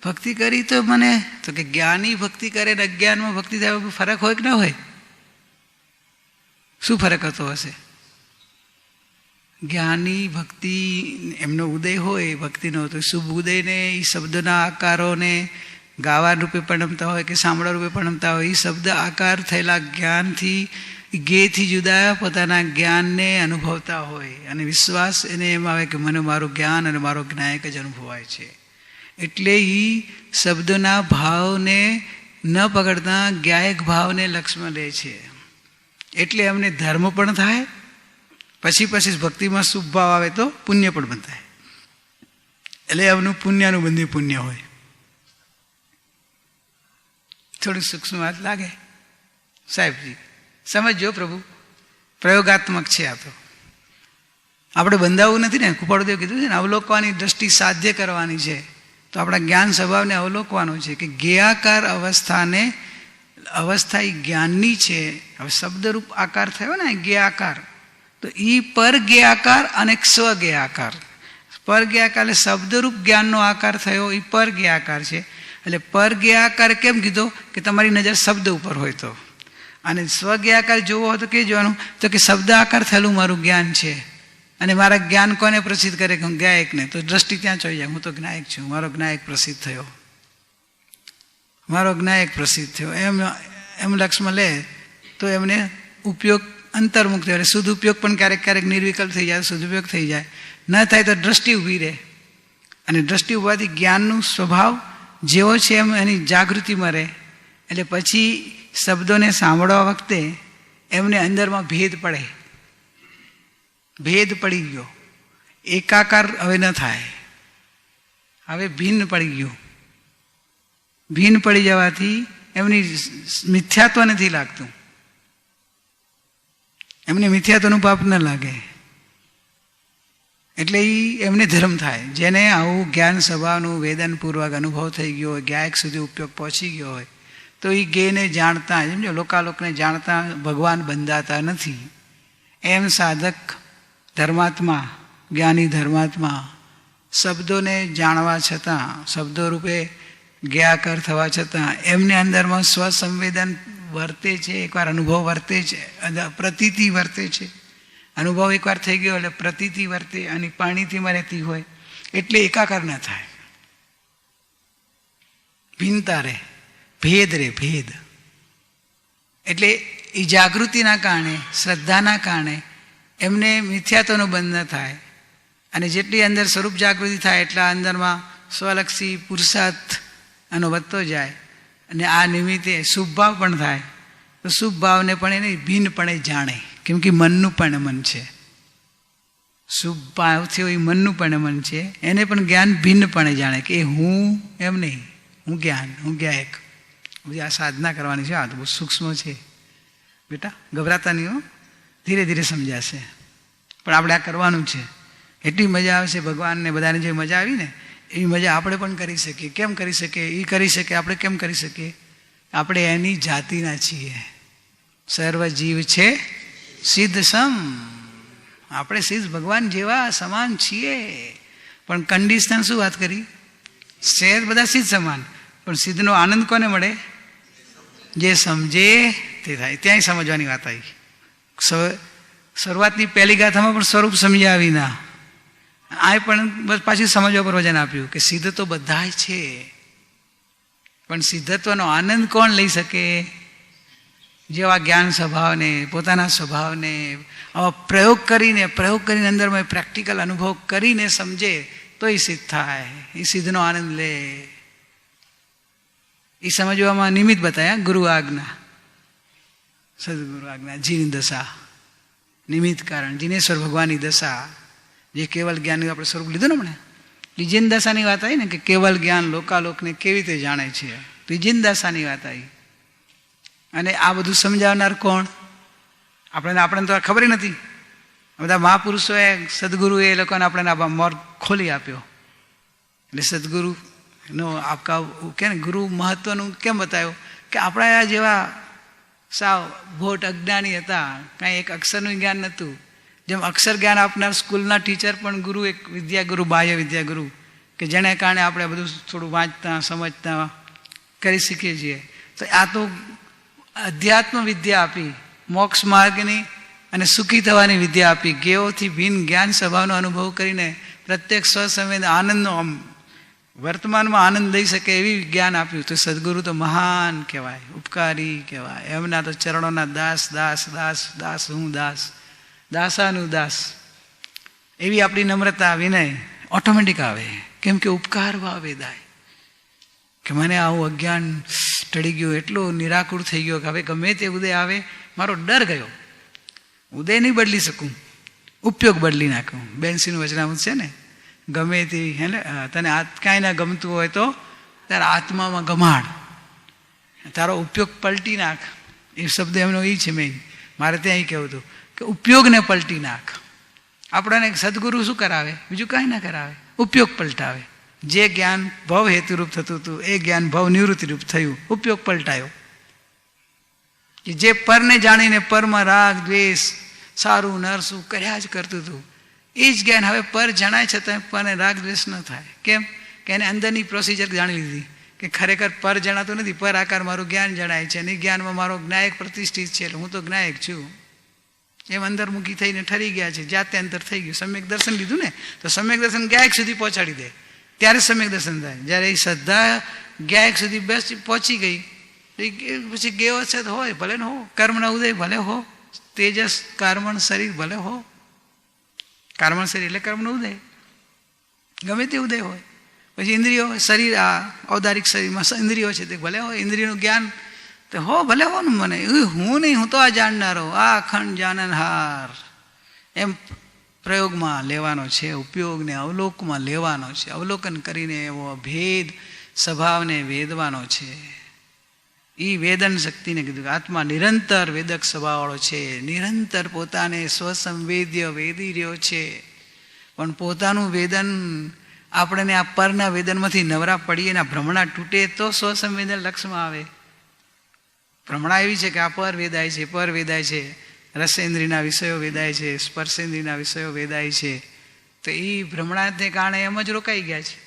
ભક્તિ કરી તો મને. તો કે જ્ઞાની ભક્તિ કરે ને અજ્ઞાનમાં ભક્તિ થાય, ફરક હોય કે ના હોય? શું ફરક હતો હશે? જ્ઞાની ભક્તિ એમનો ઉદય હોય ભક્તિનો, તો શુભ ઉદયને એ શબ્દના આકારોને ગાવા રૂપે પરણમતા હોય કે સાંભળવા રૂપે પરણમતા હોય, એ શબ્દ આકાર થયેલા જ્ઞાનથી ગેથી જુદા પોતાના જ્ઞાનને અનુભવતા હોય અને વિશ્વાસ એને એમ આવે કે મને મારું જ્ઞાન અને મારો જ્ઞાયક જ અનુભવાય છે. એટલે એ શબ્દના ભાવને ન પકડતા જ્ઞાયક ભાવને લક્ષ્યમાં લે છે. એટલે એમને ધર્મ પણ થાય, પછી ભક્તિમાં શુભ ભાવ આવે તો પુણ્ય પણ બંધાય. એટલે એમનું પુણ્યનું બંધી પુણ્ય હોય. થોડું સૂક્ષ્મ વાત લાગે સાહેબજી, સમજો પ્રભુ. પ્રયોગાત્મક છે. આ તો આપણે બંધાવવું નથી ને. કૃપાળુદેવ કીધું છે ને, અવલોકવાની દ્રષ્ટિ સાધ્ય કરવાની છે. તો આપણા જ્ઞાન સ્વભાવને અવલોકવાનો છે કે જ્ઞેયાકાર અવસ્થા એ જ્ઞાનની છે. હવે શબ્દરૂપ આકાર થયો ને જ્ઞેયાકાર, તો એ પર જ્ઞેયાકાર અને સ્વજ્ઞેયાકાર. પર જ્ઞેયાકાર એટલે શબ્દરૂપ જ્ઞાનનો આકાર થયો, એ પર જ્ઞેયાકાર છે. એટલે પર જ્ઞેયાકાર કેમ કીધો? કે તમારી નજર શબ્દ ઉપર હોય તો. અને સ્વજ્ઞેયાકાર જોવો હોય તો કે જોવાનું? તો કે શબ્દ આકાર થયેલું મારું જ્ઞાન છે. અને મારા જ્ઞાન કોને પ્રસિદ્ધ કરે? કે હું જ્ઞાયકને. તો દ્રષ્ટિ ત્યાં ચોઈ જાય, હું તો જ્ઞાયક છું, મારો જ્ઞાયક પ્રસિદ્ધ થયો, મારો જ્ઞાયક પ્રસિદ્ધ થયો. એમ લક્ષમાં લે તો એમને ઉપયોગ અંતર્મુખ થયો. એટલે શુદ્ધ ઉપયોગ પણ ક્યારેક ક્યારેક નિર્વિકલ્પ થઈ જાય, સદુપયોગ થઈ જાય. ન થાય તો દ્રષ્ટિ ઊભી રહે. અને દ્રષ્ટિ ઊભાથી જ્ઞાનનું સ્વભાવ જેવો છે એમ એની જાગૃતિમાં રહે. એટલે પછી શબ્દોને સાંભળવા વખતે એમને અંદરમાં ભેદ પડે. ભેદ પડી ગયો, એકાકાર હવે ન થાય, હવે ભિન્ન પડી ગયું. ભિન્ન પડી જવાથી એમની મિથ્યાત્વ નથી લાગતું, એમને મિથ્યાત્વનું પાપ ન લાગે. એટલે એ એમને ધર્મ થાય. જેને આવું જ્ઞાન સ્વભાવનું વેદનપૂર્વક અનુભવ થઈ ગયો હોય, જ્ઞાયક સુધી ઉપયોગ પહોંચી ગયો હોય, તો એ જ્ઞેયને જાણતા, સમજો લોકાલોકને જાણતા ભગવાન બંધાતા નથી. એમ સાધક ધર્માત્મા, જ્ઞાની ધર્માત્મા શબ્દોને જાણવા છતાં, શબ્દો રૂપે જ્ઞેયાકાર થવા છતાં એમને અંદરમાં સ્વસંવેદન વર્તે છે. એકવાર અનુભવ વર્તે છે, પ્રતીતિ વર્તે છે. અનુભવ એકવાર થઈ ગયો એટલે પ્રતીતિ વર્તે અને પાણીથીમાં રહેતી હોય એટલે એકાકાર ન થાય, ભિન્નતા રહે, ભેદ રહે, ભેદ. એટલે એ જાગૃતિના કારણે, શ્રદ્ધાના કારણે એમને મિથ્યાત્વનો બંધ ન થાય. અને જેટલી અંદર સ્વરૂપ જાગૃતિ થાય એટલા અંદરમાં સ્વલક્ષી પુરુષાર્થ એનો વધતો જાય. અને આ નિમિત્તે શુભ ભાવ પણ થાય. તો શુભ ભાવને પણ એને ભિન્નપણે જાણે. કેમ કે મનનું પણ મન છે, શુભ ભાવ થયો એ મનનું પણ મન છે. એને પણ જ્ઞાન ભિન્નપણે જાણે કે હું એમ નહીં, હું જ્ઞાન, હું જ્ઞાયક. બધી આ સાધના કરવાની છે. આ તો બહુ સૂક્ષ્મ છે બેટા, ગભરાતા નહીં હો, ધીરે ધીરે સમજાશે. પણ આપણે આ કરવાનું છે. એટલી મજા આવશે ભગવાનને, બધાને જે મજા આવી ને એવી મજા આપણે પણ કરી શકીએ. કેમ કરી શકીએ? એ કરી શકે, આપણે કેમ કરી શકીએ? આપણે એની જાતિના છીએ. સર્વ જીવ છે સિદ્ધ સમ. આપણે સિદ્ધ ભગવાન જેવા સમાન છીએ. પણ કન્ડિશન શું વાત કરી? શેર બધા સિદ્ધ સમાન, પણ સિદ્ધનો આનંદ કોને મળે? જે સમજે તે થાય. ત્યાંય સમજવાની વાત આવી. શરૂઆતની પહેલી ગાથામાં પણ સ્વરૂપ સમજ્યા વિના આ પણ બસ પાછી સમજવા પર વજન આપ્યું કે સિદ્ધ તો બધા છે, પણ સિદ્ધત્વનો આનંદ કોણ લઈ શકે? જેવા જ્ઞાન સ્વભાવને, પોતાના સ્વભાવને આવા પ્રયોગ કરીને અંદરમાં પ્રેક્ટિકલ અનુભવ કરીને સમજે તો એ સિદ્ધ થાય. એ સિદ્ધનો આનંદ લે. એ સમજવામાં નિમિત્ત બતાવ્યા ગુરુ આજ્ઞા, સદગુરુ આજ્ઞા, જીની દશા, નિમિત્ત કારણ, જીનેશ્વર ભગવાનની દશા. જે કેવલ જ્ઞાનનું આપણે સ્વરૂપ લીધું ને હમણાં, જીન દશાની વાત આવી ને કે કેવલ જ્ઞાન લોકાલોકને કેવી રીતે જાણે છે, તો જીન દશાની વાત આવી. અને આ બધું સમજાવનાર કોણ? આપણને તો ખબર નથી. બધા મહાપુરુષોએ, સદગુરુએ એ લોકોને આપણને મોર ખોલી આપ્યો. એટલે સદગુરુનો આપકા કે ને ગુરુ મહત્વનું કેમ બતાવ્યું? કે આપણા જેવા સાવ ભોટ અજ્ઞાની હતા, કાંઈ એક અક્ષરનું જ્ઞાન નહોતું. જેમ અક્ષર જ્ઞાન આપનાર સ્કૂલના ટીચર પણ ગુરુ, એક વિદ્યાગુરુ, બાહ્ય વિદ્યાગુરુ, કે જેને કારણે આપણે બધું થોડું વાંચતા સમજતા કરી શકીએ છીએ. તો આ તો અધ્યાત્મ વિદ્યા આપી, મોક્ષ માર્ગની અને સુખી થવાની વિદ્યા આપી. જ્ઞેયોથી ભિન્ન જ્ઞાન સ્વભાવનો અનુભવ કરીને પ્રત્યેક સ્વસંવેદ આનંદનો, વર્તમાનમાં આનંદ લઈ શકે એવી જ્ઞાન આપ્યું. તો સદગુરુ તો મહાન કહેવાય, ઉપકારી કહેવાય. એમના તો ચરણોના દાસ, દાસ, દાસ, દાસ, હું દાસ, દાસાનું દાસ. એવી આપણી નમ્રતા, વિનય ઓટોમેટિક આવે. કેમ કે ઉપકાર ભાવે દાય. કે મને આવું અજ્ઞાન ટળી ગયું, એટલો નિરાકુળ થઈ ગયો કે હવે ગમે તે ઉદય આવે, મારો ડર ગયો. ઉદય નહીં બદલી શકું, ઉપયોગ બદલી નાખું. બેન્સીનું વચનામૃત છે ને, ગમે તે હે ને, તને કાંઈ ના ગમતું હોય તો તારા આત્મામાં ગમાડ, તારો ઉપયોગ પલટી નાખ. એ શબ્દ એમનો એ છે મેઇન. મારે ત્યાં એ કહેવું હતું કે ઉપયોગને પલટી નાખ. આપણને સદગુરુ શું કરાવે? બીજું કાંઈ ના કરાવે, ઉપયોગ પલટાવે. જે જ્ઞાન ભવ હેતુરૂપ થતું હતું એ જ્ઞાન ભવ નિવૃત્તિરૂપ થયું, ઉપયોગ પલટાયો. કે જે પરને જાણીને પરમાં રાગ દ્વેષ સારું નરસું કર્યા જ કરતું હતું, એ જ જ્ઞાન હવે પર જણાય છતાં પરને રાગ દ્વેષ ન થાય. કેમ? કે એને અંદરની પ્રોસિજર જાણી લીધી કે ખરેખર પર જણાતું નથી, પર આકાર મારું જ્ઞાન જણાય છે અને એ જ્ઞાનમાં મારો જ્ઞાયક પ્રતિષ્ઠિત છે, એટલે હું તો જ્ઞાયક છું. એમ અંદરમુખી થઈને ઠરી ગયા છે, જાતે અંતર થઈ ગયું. સમ્યક દર્શન લીધું ને, તો સમ્યક દર્શન જ્ઞાયક સુધી પહોંચાડી દે, ત્યારે સમ્યક દર્શન થાય. જ્યારે એ શ્રદ્ધા જ્ઞાયક સુધી બેસ્ટ પહોંચી ગઈ પછી ગેવો છે તો હોય, ભલે ને હો. કર્મના ઉદય ભલે હો, તેજસ કર્મણ શરીર ભલે હો. કર્મણ શરીર એટલે કર્મનો ઉદય, ગમે તે ઉદય હોય. પછી ઇન્દ્રિયો, શરીર, આ ઔદારિક શરીરમાં ઇન્દ્રિયો છે તે ભલે હોય, ઇન્દ્રિયનું જ્ઞાન તો હો ભલે હો ને. મને હું નહીં, હું તો આ જાણનારો, આ અખંડ જાનનહાર એમ પ્રયોગમાં લેવાનો છે, ઉપયોગને અવલોકમાં લેવાનો છે. અવલોકન કરીને એવો ભેદ સ્વભાવને વેદવાનો છે. એ વેદન શક્તિને કીધું કે આત્મા નિરંતર વેદક સ્વભાવવાળો છે, નિરંતર પોતાને સ્વસંવેદ્ય વેદી રહ્યો છે. પણ પોતાનું વેદન આપણને આ પરના વેદનમાંથી નવરા પડીએ ને ભ્રમણા તૂટે તો સ્વસંવેદન લક્ષમાં આવે. ભ્રમણા એવી છે કે આ પર વેદાય છે, પર વેદાય છે, રસેન્દ્રિયના વિષયો વેદાય છે, સ્પર્શેન્દ્રિયના વિષયો વેદાય છે. તો એ ભ્રમણાને કારણે એમ જ રોકાઈ ગયા છે.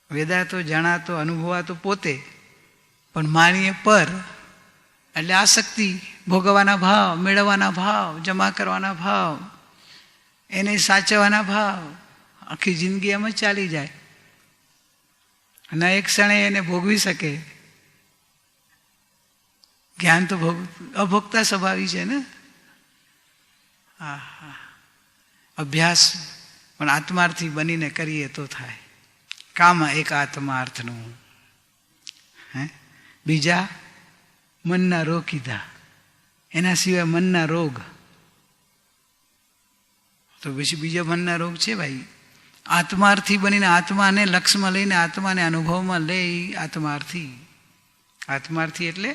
વેદાતો જણાતો અનુભવાતો પોતે, પણ માનીએ પર એટલે આસક્તિ, ભોગવવાના ભાવ, મેળવવાના ભાવ, જમા કરવાના ભાવ, એને સાચવવાના ભાવ, આખી જિંદગી એમ જ ચાલી જાય અને એક ક્ષણે એને ભોગવી શકે. જ્ઞાન તો અભોગતા સ્વભાવી છે ને. અભ્યાસ પણ આત્માર્થી બનીને કરીએ તો થાય. કામ એક આત્માર્થનું, બીજા મનના રોગ કીધા, એના સિવાય મનના રોગ તો પછી બીજા મનના રોગ છે ભાઈ. આત્માર્થી બનીને આત્માને લક્ષમાં લઈને આત્માને અનુભવમાં લે, આત્માર્થી. આત્માર્થી એટલે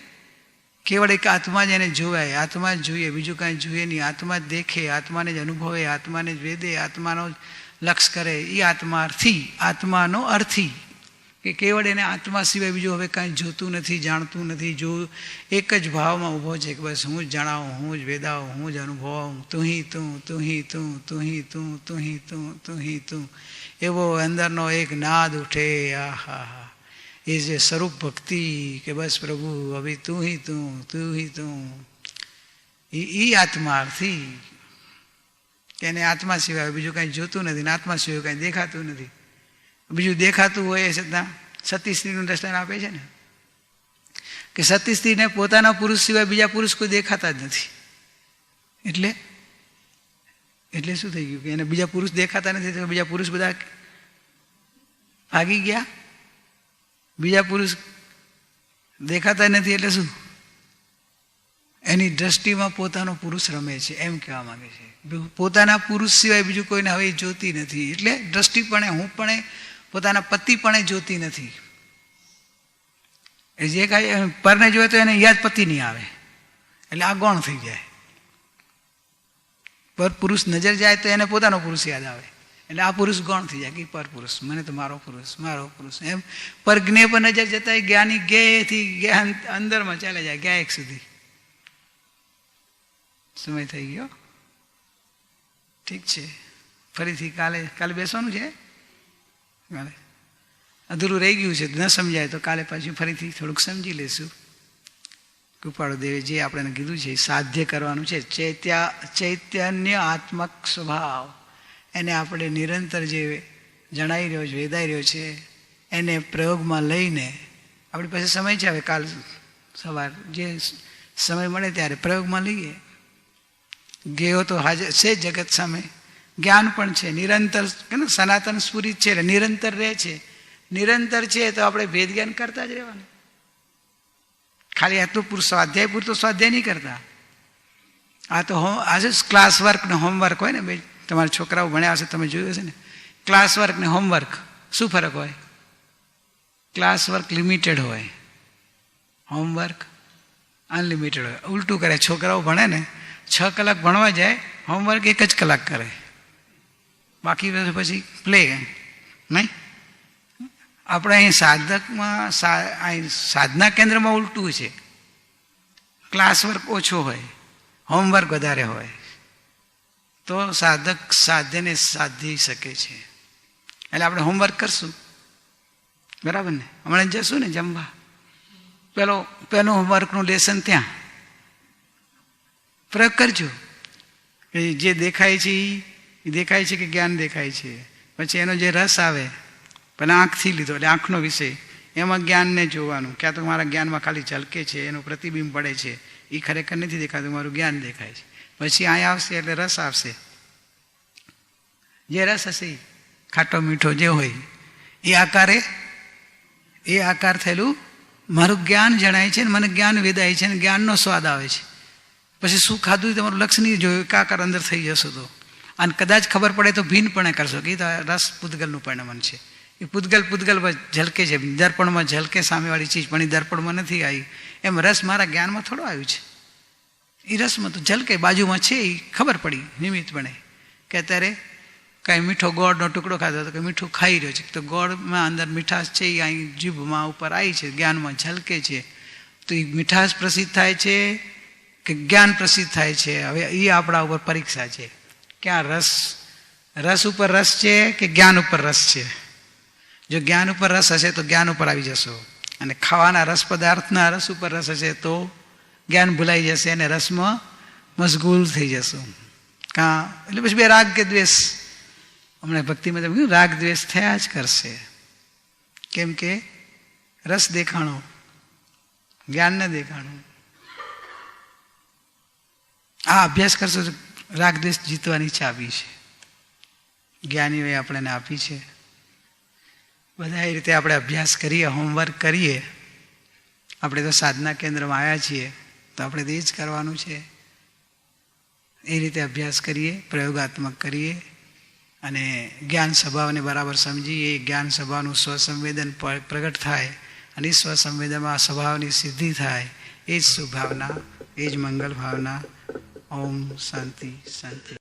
કેવળ એક આત્મા જ એને જોવાય, આત્મા જ જોઈએ, બીજું કાંઈ જોઈએ નહીં. આત્મા જ દેખે, આત્માને જ અનુભવે, આત્માને જ વેદે, આત્માનો જ લક્ષ કરે. એ આત્માર્થી, આત્માનો અર્થી, કે કેવળ એને આત્મા સિવાય બીજું હવે કાંઈ જોતું નથી, જાણતું નથી. જો એક જ ભાવમાં ઊભો છે કે બસ હું જ જણાવું, હું જ વેદાવું, હું જ અનુભવાવું, તું હી તું, તું હી તું, તું હી તું, તું હી તું, તું હી તું. એવો અંદરનો એક નાદ ઉઠે. આહા, એ જે સ્વરૂપ ભક્તિ કે બસ પ્રભુ હવે તું હી તું, તું હી તું. એ આત્માર્થી, એને આત્મા સિવાય બીજું કાંઈ જોતું નથી ને આત્મા સિવાય કાંઈ દેખાતું નથી. બીજું દેખાતું હોય છતાં સતી સ્ત્રીનું દ્રષ્ટાંત આપે છે ને કે સતી સ્ત્રીને પોતાના પુરુષ સિવાય બીજા પુરુષ કોઈ દેખાતા જ નથી. એટલે શું થઈ ગયું કે એને બીજા પુરુષ દેખાતા નથી, તો બીજા પુરુષ બધા ભાગી ગયા. બીજા પુરુષ દેખાતા નથી એટલે શું? એની દ્રષ્ટિમાં પોતાનો પુરુષ રમે છે એમ કહેવા માંગે છે. પોતાના પુરુષ સિવાય બીજું કોઈને હવે જોતી નથી. એટલે દ્રષ્ટિપણે, હું પણ પોતાના પતિ પણ જોતી નથી. એ જે કાંઈ પરને જોયે તો એને યાદ પતિ નહીં આવે, એટલે આ ગૌણ થઈ જાય. પર પુરુષ નજર જાય તો એને પોતાનો પુરુષ યાદ આવે, એટલે આ પુરુષ ગૌણ થઈ જાય કે પર પુરુષ, મને તો મારો પુરુષ, મારો પુરુષ. એમ પર જ્ઞેય પર નજર જતા જ્ઞાની જ્ઞેયથી જ્ઞાન અંદરમાં ચાલે જાય, જ્ઞાયક સુધી. સમય થઈ ગયો, ઠીક છે. ફરીથી કાલે બેસવાનું છે. કાલે અધૂરું રહી ગયું છે, ન સમજાય તો કાલે પાછું ફરીથી થોડુંક સમજી લેશું. કૃપાળુ દેવે જે આપણે કીધું છે એ સાધ્ય કરવાનું છે. ચૈતન્ય આત્મક સ્વભાવ એને આપણે નિરંતર જે જણાઈ રહ્યો છે, વેદાઈ રહ્યો છે, એને પ્રયોગમાં લઈને આપણી પાસે સમય છે. હવે કાલ સવાર જે સમય મળે ત્યારે પ્રયોગમાં લઈએ. ગેયો તો હાજર છે જગત સામે, જ્ઞાન પણ છે, નિરંતર સનાતન સ્ફુરિત છે, એટલે નિરંતર રહે છે. નિરંતર છે તો આપણે ભેદ જ્ઞાન કરતા જ રહેવાનું. ખાલી આટલું પૂરું સ્વાધ્યાય પૂરતો સ્વાધ્યાય નહીં કરતા. આ તો આજે ક્લાસ વર્ક ને હોમવર્ક હોય ને, ભાઈ તમારા છોકરાઓ ભણ્યા હશે, તમે જોયું હશે ને. ક્લાસ વર્ક ને હોમવર્ક શું ફરક હોય? ક્લાસ વર્ક લિમિટેડ હોય, હોમવર્ક અનલિમિટેડ હોય. ઉલટું કરે. છોકરાઓ ભણે ને 6 કલાક ભણવા જાય, હોમવર્ક 1 જ કલાક કરે, બાકી પછી પ્લે. નહીં, આપણે અહીં સાધકમાં સાધના કેન્દ્રમાં ઉલટું છે. ક્લાસ વર્ક ઓછો હોય, હોમવર્ક વધારે હોય, તો સાધક સાધ્યને સાધી શકે છે. એટલે આપણે હોમવર્ક કરશું, બરાબર ને? હમણાં જશું ને જમવા, પેલું હોમવર્કનું લેસન ત્યાં પ્રયોગ કરજો. જે દેખાય છે એ દેખાય છે કે જ્ઞાન દેખાય છે. પછી એનો જે રસ આવે, પહેલાં આંખથી લીધો એટલે આંખનો વિષય, એમાં જ્ઞાનને જોવાનું. ક્યાં તો મારા જ્ઞાનમાં ખાલી ઝલકે છે, એનું પ્રતિબિંબ પડે છે, એ ખરેખર નથી દેખાતું, મારું જ્ઞાન દેખાય છે. પછી અહીંયા આવશે એટલે રસ આવશે. જે રસ હશે ખાટો મીઠો જે હોય એ આકાર થયેલું મારું જ્ઞાન જણાય છે, મને જ્ઞાન વેદાય છે, જ્ઞાનનો સ્વાદ આવે છે. પછી શું ખાધું તમારું લક્ષ નહીં જોયું, એકાકાર અંદર થઈ જશો તો. અને કદાચ ખબર પડે તો ભિન્નપણે કરશો કે તો રસ પૂતગલનું પરિણમન છે. એ પૂતગલ ઝલકે છે, દર્પણમાં ઝલકે સામેવાળી ચીજ, પણ એ દર્પણમાં નથી આવી. એમ રસ મારા જ્ઞાનમાં થોડો આવ્યું છે, એ રસમાં તો ઝલકે બાજુમાં છે, એ ખબર પડી નિમિત્તપણે કે અત્યારે કાંઈ મીઠો ગોળનો ટુકડો ખાધો તો કે મીઠું ખાઈ રહ્યો છે, તો ગોળમાં અંદર મીઠાશ છે, એ અહીં જીભમાં ઉપર આવી છે, જ્ઞાનમાં ઝલકે છે. તો એ મીઠાશ પ્રસિદ્ધ થાય છે કે જ્ઞાન પ્રસિદ્ધ થાય છે? હવે એ આપણા ઉપર પરીક્ષા છે. ક્યાં રસ ઉપર રસ છે કે જ્ઞાન ઉપર રસ છે? જો જ્ઞાન ઉપર રસ હશે તો જ્ઞાન ઉપર આવી જશો, અને ખાવાના રસ પદાર્થના રસ ઉપર રસ હશે તો જ્ઞાન ભૂલાઈ જશે અને રસમાં મશગુલ થઈ જશો. એટલે પછી બે રાગ કે દ્વેષ, હમણાં ભક્તિમાં તમે કીધું રાગ દ્વેષ થયા જ કરશે. કેમ કે રસ દેખાણો, જ્ઞાન ન દેખાણું. આ અભ્યાસ કરશો તો રાગ દ્વેષ જીતવાની ચાવી છે, જ્ઞાનીઓએ આપણને આપી છે. બધા એ રીતે આપણે અભ્યાસ કરીએ, હોમવર્ક કરીએ. આપણે તો સાધના કેન્દ્રમાં આવ્યા છીએ તો આપણે તો એ જ કરવાનું છે. એ રીતે અભ્યાસ કરીએ, પ્રયોગાત્મક કરીએ, અને જ્ઞાન સ્વભાવને બરાબર સમજીએ. જ્ઞાન સ્વભાવનું સ્વસંવેદન પ્રગટ થાય, અને એ સ્વસંવેદનમાં સ્વભાવની સિદ્ધિ થાય. એ જ શુભ ભાવના, એ જ મંગલ ભાવના. ઓમ શાંતિ શાંતિ.